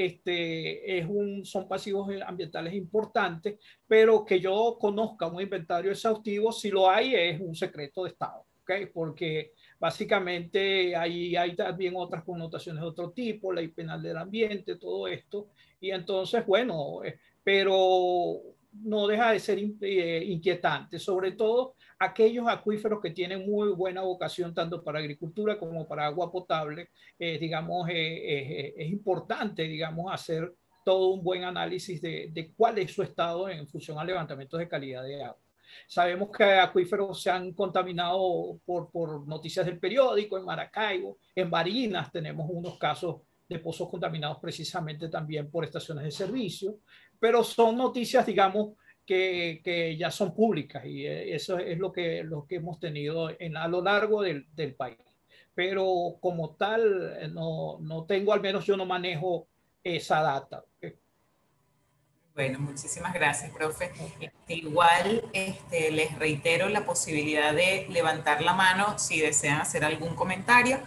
son pasivos ambientales importantes, pero que yo conozca un inventario exhaustivo, si lo hay, es un secreto de Estado, ¿ok? Porque básicamente hay también otras connotaciones de otro tipo, ley penal del ambiente, todo esto, y entonces, bueno, pero no deja de ser inquietante, sobre todo aquellos acuíferos que tienen muy buena vocación tanto para agricultura como para agua potable. Digamos, es importante, digamos, hacer todo un buen análisis de cuál es su estado en función al levantamiento de calidad de agua. Sabemos que acuíferos se han contaminado por noticias del periódico, en Maracaibo, en Barinas tenemos unos casos de pozos contaminados precisamente también por estaciones de servicio, pero son noticias, digamos, que ya son públicas, y eso es lo que hemos tenido a lo largo del país. Pero como tal, no tengo, al menos yo no manejo esa data. Bueno, muchísimas gracias, profe. Igual les reitero la posibilidad de levantar la mano si desean hacer algún comentario.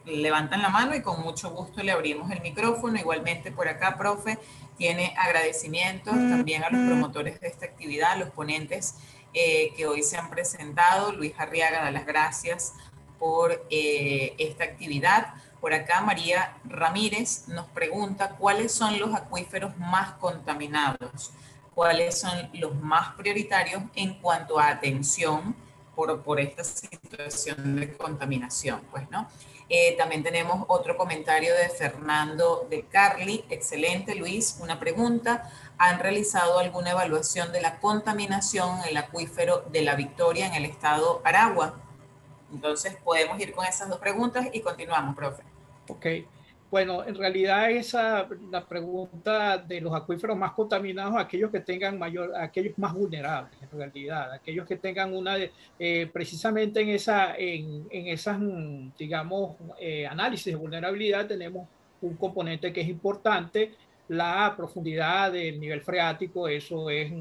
Levantan la mano y con mucho gusto le abrimos el micrófono. Igualmente por acá, profe, tiene agradecimientos también a los promotores de esta actividad, a los ponentes que hoy se han presentado. Luis Arriaga da las gracias por esta actividad. Por acá María Ramírez nos pregunta cuáles son los acuíferos más contaminados, cuáles son los más prioritarios en cuanto a atención por esta situación de contaminación, pues, ¿no? También tenemos otro comentario de Fernando de Carli. Excelente, Luis. Una pregunta. ¿Han realizado alguna evaluación de la contaminación en el acuífero de La Victoria en el estado Aragua? Entonces podemos ir con esas dos preguntas y continuamos, profe. Ok. Bueno, en realidad la pregunta de los acuíferos más contaminados, aquellos que tengan aquellos más vulnerables, en realidad, aquellos que tengan precisamente en esas, digamos, análisis de vulnerabilidad tenemos un componente que es importante, la profundidad del nivel freático. Eso es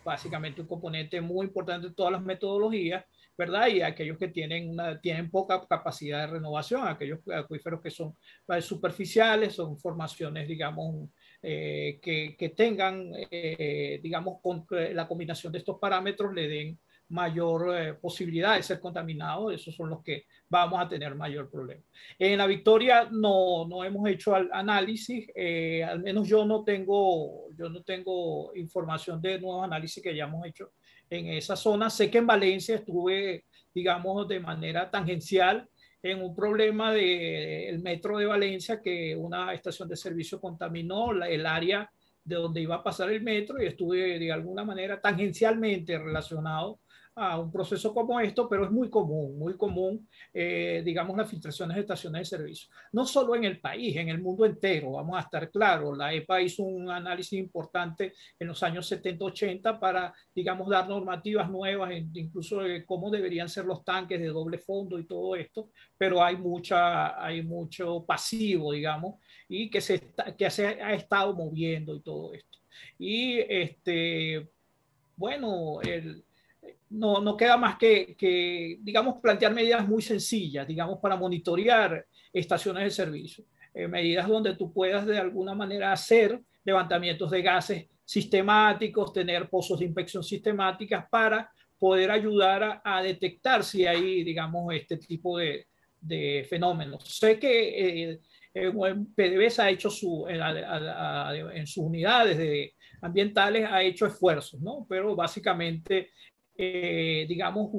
básicamente un componente muy importante en todas las metodologías, ¿verdad? Y aquellos que tienen poca capacidad de renovación, aquellos acuíferos que son superficiales, son formaciones, digamos, que tengan, digamos, con la combinación de estos parámetros le den mayor posibilidad de ser contaminados. Esos son los que vamos a tener mayor problema. En La Victoria no hemos hecho análisis, al menos yo no tengo información de nuevos análisis que hayamos hecho en esa zona. Sé que en Valencia estuve, digamos, de manera tangencial en un problema del metro de Valencia, que una estación de servicio contaminó el área de donde iba a pasar el metro, y estuve de alguna manera tangencialmente relacionado a un proceso como esto, pero es muy común, digamos, las filtraciones de estaciones de servicio. No solo en el país, en el mundo entero, vamos a estar claros. La EPA hizo un análisis importante en los años 70-80 para, digamos, dar normativas nuevas, incluso de cómo deberían ser los tanques de doble fondo y todo esto, pero hay mucho pasivo, digamos, y que se ha estado moviendo y todo esto. Y bueno, no queda más que, digamos, plantear medidas muy sencillas, digamos, para monitorear estaciones de servicio. Medidas donde tú puedas de alguna manera hacer levantamientos de gases sistemáticos, tener pozos de inspección sistemáticas para poder ayudar a detectar si hay, digamos, este tipo de fenómenos. Sé que PDVSA ha hecho en sus unidades ambientales, ha hecho esfuerzos, ¿no? Pero básicamente, digamos,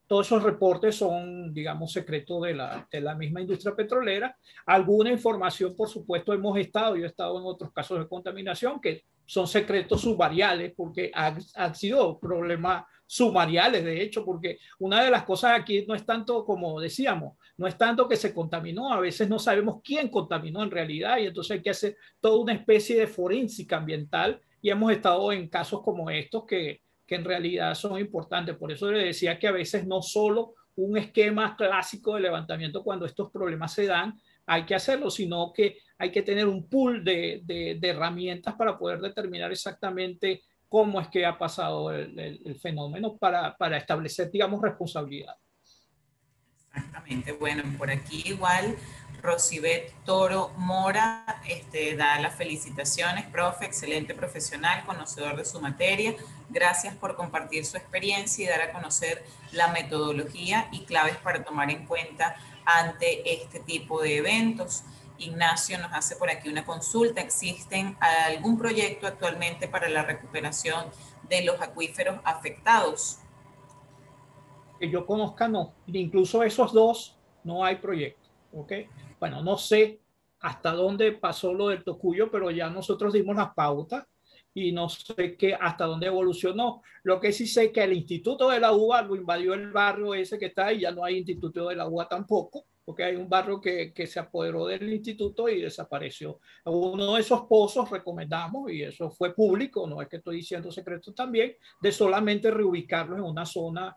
todos esos reportes son, digamos, secretos de la misma industria petrolera. Alguna información, por supuesto, yo he estado en otros casos de contaminación que son secretos submariales, porque han sido problemas submariales, de hecho, porque una de las cosas aquí no es tanto, como decíamos, no es tanto que se contaminó, a veces no sabemos quién contaminó en realidad, y entonces hay que hacer toda una especie de forénsica ambiental, y hemos estado en casos como estos que en realidad son importantes. Por eso le decía que a veces no solo un esquema clásico de levantamiento cuando estos problemas se dan hay que hacerlo, sino que hay que tener un pool de herramientas para poder determinar exactamente cómo es que ha pasado el fenómeno para establecer, digamos, responsabilidad. Exactamente. Bueno, por aquí igual Rosibet Toro Mora da las felicitaciones, profe, excelente profesional, conocedor de su materia. Gracias por compartir su experiencia y dar a conocer la metodología y claves para tomar en cuenta ante este tipo de eventos. Ignacio nos hace por aquí una consulta. ¿Existen algún proyecto actualmente para la recuperación de los acuíferos afectados? Que yo conozca, no. Incluso esos dos, no hay proyecto. ¿Ok? Bueno, no sé hasta dónde pasó lo del Tocuyo, pero ya nosotros dimos las pautas y no sé hasta dónde evolucionó. Lo que sí sé es que el Instituto de la UBA lo invadió el barrio ese que está ahí, ya no hay Instituto de la UBA tampoco, porque hay un barrio que se apoderó del instituto y desapareció. Uno de esos pozos recomendamos, y eso fue público, no es que estoy diciendo secreto también, de solamente reubicarlos en una zona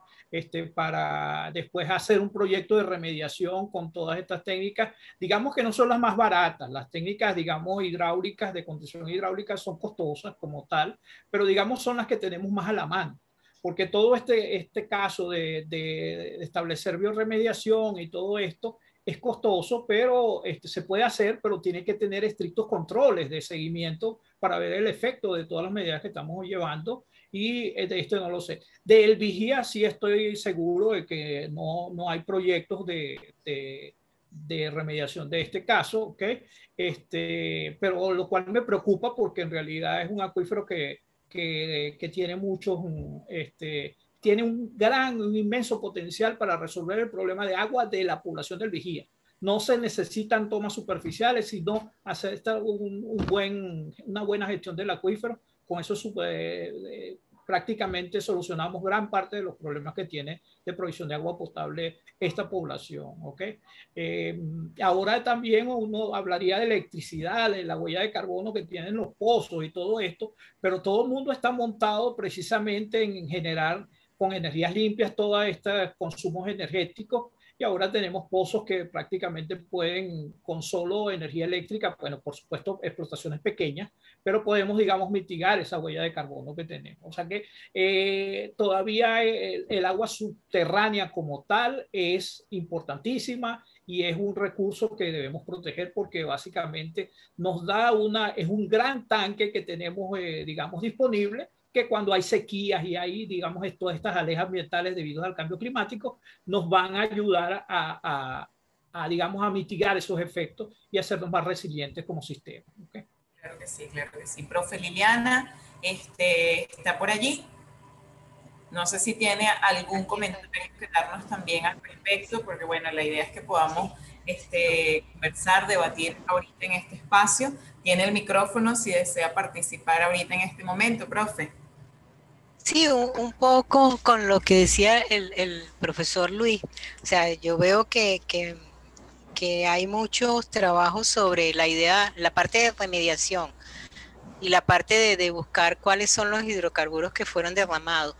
para después hacer un proyecto de remediación con todas estas técnicas, digamos que no son las más baratas. Las técnicas, digamos, hidráulicas, de contención hidráulica, son costosas como tal, pero digamos son las que tenemos más a la mano, porque todo este caso de establecer bioremediación y todo esto es costoso, pero se puede hacer, pero tiene que tener estrictos controles de seguimiento para ver el efecto de todas las medidas que estamos llevando, y de esto no lo sé. Del Vigía sí estoy seguro de que no hay proyectos de de remediación de este caso, ¿ok? Pero lo cual me preocupa porque en realidad es un acuífero que tiene muchos, tiene un inmenso potencial para resolver el problema de agua de la población del Vigía. No se necesitan tomas superficiales, sino hacer una buena gestión del acuífero. Con eso prácticamente solucionamos gran parte de los problemas que tiene de provisión de agua potable esta población. ¿Okay? Ahora también uno hablaría de electricidad, de la huella de carbono que tienen los pozos y todo esto, pero todo el mundo está montado precisamente en generar con energías limpias todos estos consumos energéticos, y ahora tenemos pozos que prácticamente pueden, con solo energía eléctrica, bueno, por supuesto, explotaciones pequeñas, pero podemos, digamos, mitigar esa huella de carbono que tenemos. O sea que todavía el agua subterránea como tal es importantísima y es un recurso que debemos proteger porque básicamente nos da es un gran tanque que tenemos, digamos, disponible, que cuando hay sequías y hay, digamos, todas estas alejas ambientales debido al cambio climático, nos van a ayudar digamos, a mitigar esos efectos y hacernos más resilientes como sistema. ¿Okay? Claro que sí, claro que sí. Profe Liliana, ¿está por allí? No sé si tiene algún comentario que darnos también al respecto, porque bueno, la idea es que podamos conversar, debatir ahorita en este espacio. Tiene el micrófono si desea participar ahorita en este momento, profe. Sí, un poco con lo que decía el profesor Luis. O sea, yo veo que hay muchos trabajos sobre la idea, la parte de remediación y la parte de buscar cuáles son los hidrocarburos que fueron derramados.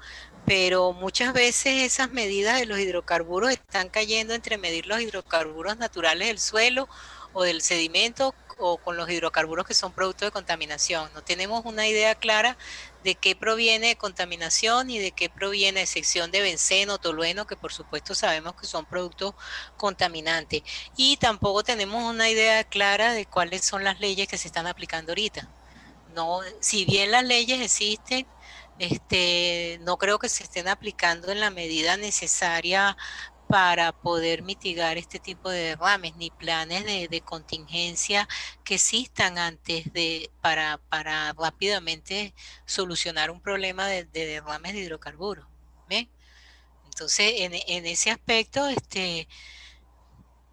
Pero muchas veces esas medidas de los hidrocarburos están cayendo entre medir los hidrocarburos naturales del suelo o del sedimento o con los hidrocarburos que son producto de contaminación. No tenemos una idea clara de qué proviene de contaminación y de qué proviene de sección de benceno, tolueno, que por supuesto sabemos que son productos contaminantes. Y tampoco tenemos una idea clara de cuáles son las leyes que se están aplicando ahorita. No, si bien las leyes existen, no creo que se estén aplicando en la medida necesaria para poder mitigar este tipo de derrames, ni planes de contingencia que existan para rápidamente solucionar un problema de derrames de hidrocarburos. ¿Ven? Entonces, en ese aspecto,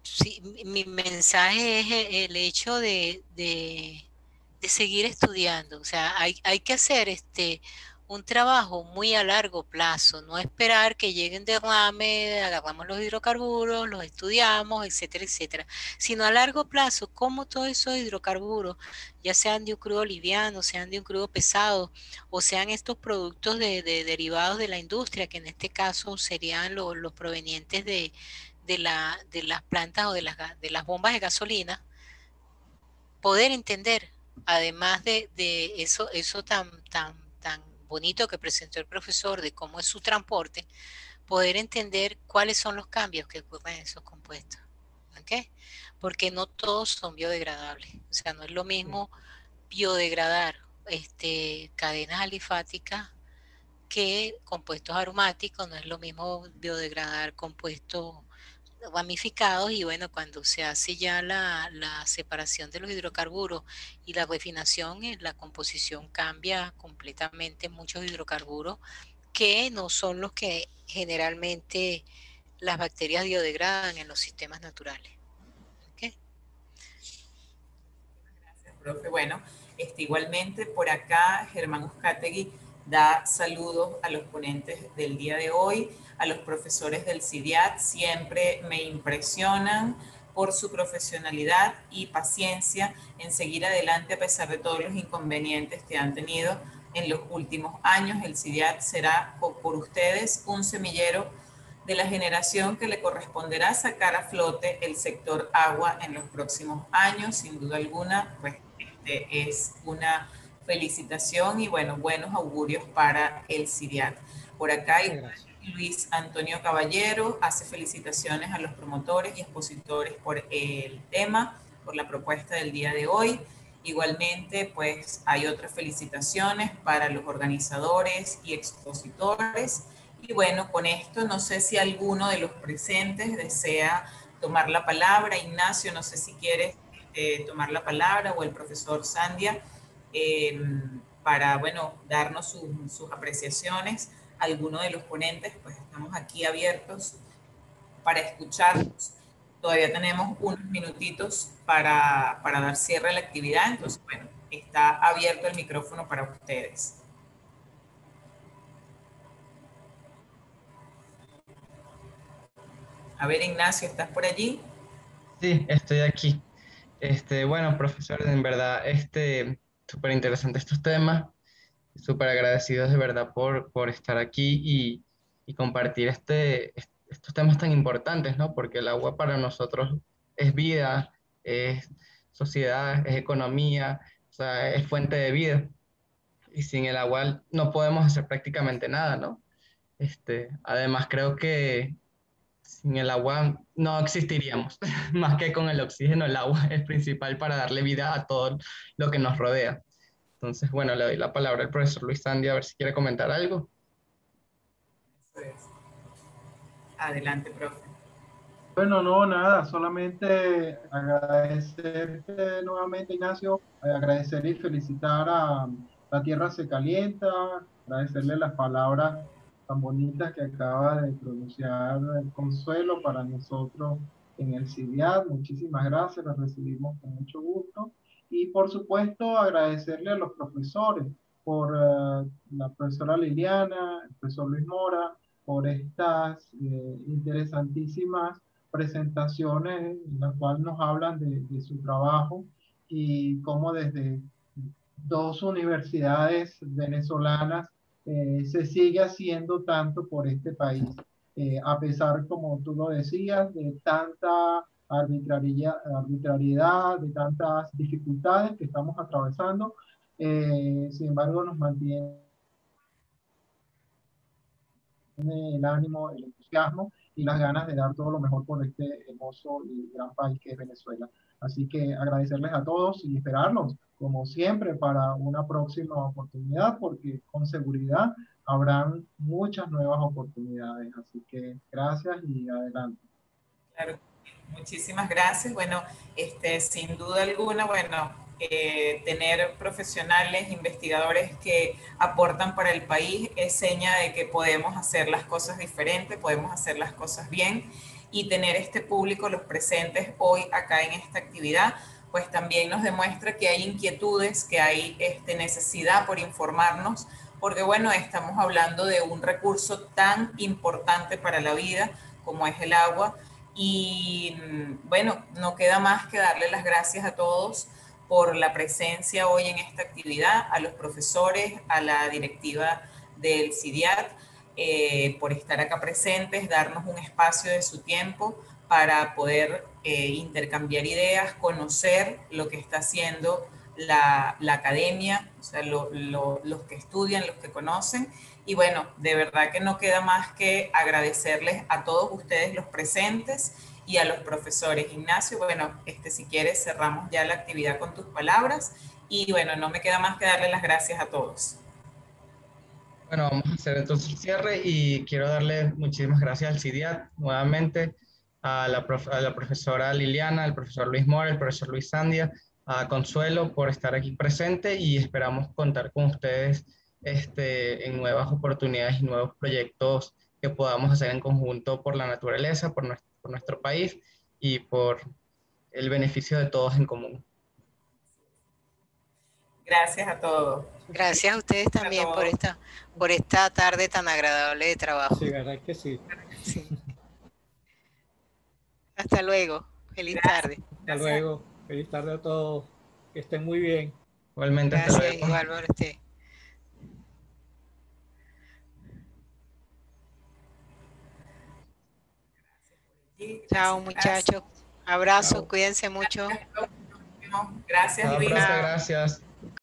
sí, mi mensaje es el hecho de seguir estudiando. O sea, hay que hacer un trabajo muy a largo plazo, no esperar que lleguen derrame, agarramos los hidrocarburos, los estudiamos, etcétera, etcétera, sino a largo plazo, cómo todos esos hidrocarburos, ya sean de un crudo liviano, sean de un crudo pesado, o sean estos productos de derivados de la industria, que en este caso serían los provenientes de las plantas o de las bombas de gasolina, poder entender, además de eso tan bonito que presentó el profesor de cómo es su transporte, poder entender cuáles son los cambios que ocurren en esos compuestos. ¿Okay? Porque no todos son biodegradables. O sea, no es lo mismo biodegradar cadenas alifáticas que compuestos aromáticos, no es lo mismo biodegradar compuestos ramificados, y bueno, cuando se hace ya la separación de los hidrocarburos y la refinación, la composición cambia completamente. Muchos hidrocarburos que no son los que generalmente las bacterias biodegradan en los sistemas naturales. ¿Okay? Gracias, profe. Bueno, igualmente por acá Germán Uzcategui da saludos a los ponentes del día de hoy, a los profesores del CIDIAT. Siempre me impresionan por su profesionalidad y paciencia en seguir adelante a pesar de todos los inconvenientes que han tenido en los últimos años. El CIDIAT será por ustedes un semillero de la generación que le corresponderá sacar a flote el sector agua en los próximos años. Sin duda alguna, pues es una felicitación y bueno, buenos augurios para el CIDIAT. Por acá Luis Antonio Caballero hace felicitaciones a los promotores y expositores por el tema, por la propuesta del día de hoy. Igualmente, pues hay otras felicitaciones para los organizadores y expositores. Y bueno, con esto no sé si alguno de los presentes desea tomar la palabra. Ignacio, no sé si quieres tomar la palabra, o el profesor Sandia, para, bueno, darnos sus apreciaciones. Alguno de los ponentes, pues estamos aquí abiertos para escucharlos. Todavía tenemos unos minutitos para dar cierre a la actividad, entonces, bueno, está abierto el micrófono para ustedes. A ver, Ignacio, ¿estás por allí? Sí, estoy aquí. Bueno, profesor, en verdad, súper interesante estos temas, súper agradecidos de verdad por estar aquí y compartir estos temas tan importantes, ¿no? Porque el agua para nosotros es vida, es sociedad, es economía, o sea, es fuente de vida. Y sin el agua no podemos hacer prácticamente nada, ¿no? Además, creo que sin el agua no existiríamos, más que con el oxígeno, el agua es principal para darle vida a todo lo que nos rodea. Entonces, bueno, le doy la palabra al profesor Luis Sandy a ver si quiere comentar algo. Adelante, profe. Bueno, no, nada, solamente agradecerte nuevamente, Ignacio, agradecer y felicitar a La Tierra Se Calienta, agradecerle las palabras tan bonitas que acaba de pronunciar Consuelo para nosotros en el CIDIAT. Muchísimas gracias, las recibimos con mucho gusto. Y por supuesto, agradecerle a los profesores, por la profesora Liliana, el profesor Luis Mora, por estas interesantísimas presentaciones en las cuales nos hablan de su trabajo y cómo desde dos universidades venezolanas se sigue haciendo tanto por este país, a pesar, como tú lo decías, de tanta arbitrariedad, de tantas dificultades que estamos atravesando. Sin embargo, nos mantiene el ánimo, el entusiasmo y las ganas de dar todo lo mejor por este hermoso y gran país que es Venezuela. Así que agradecerles a todos y esperarlos, como siempre, para una próxima oportunidad, porque con seguridad habrán muchas nuevas oportunidades. Así que gracias y adelante. Claro, muchísimas gracias. Bueno, sin duda alguna, bueno, tener profesionales, investigadores que aportan para el país es seña de que podemos hacer las cosas diferentes, podemos hacer las cosas bien, y tener este público, los presentes hoy acá en esta actividad, pues también nos demuestra que hay inquietudes, que hay necesidad por informarnos, porque bueno, estamos hablando de un recurso tan importante para la vida como es el agua. Y bueno, no queda más que darle las gracias a todos por la presencia hoy en esta actividad, a los profesores, a la directiva del CIDIAT, por estar acá presentes, darnos un espacio de su tiempo para poder intercambiar ideas, conocer lo que está haciendo la academia, o sea, los que estudian, los que conocen. Y bueno, de verdad que no queda más que agradecerles a todos ustedes los presentes y a los profesores. Ignacio, bueno, si quieres cerramos ya la actividad con tus palabras, y bueno, no me queda más que darle las gracias a todos. Bueno, vamos a hacer entonces el cierre y quiero darle muchísimas gracias al CIDIAT nuevamente, a la profesora Liliana, al profesor Luis Mora, al profesor Luis Sandia, a Consuelo por estar aquí presente, y esperamos contar con ustedes en nuevas oportunidades y nuevos proyectos que podamos hacer en conjunto por la naturaleza, por nuestro país y por el beneficio de todos en común. Gracias a todos. Gracias a ustedes también por esta tarde tan agradable de trabajo. Sí, verdad que sí. Sí. Hasta luego. Feliz tarde. Hasta luego. Feliz tarde a todos. Que estén muy bien. Igualmente, hasta Gracias, luego. igual por usted. Chao, muchachos. Abrazos, cuídense mucho. Gracias, Luis. Gracias.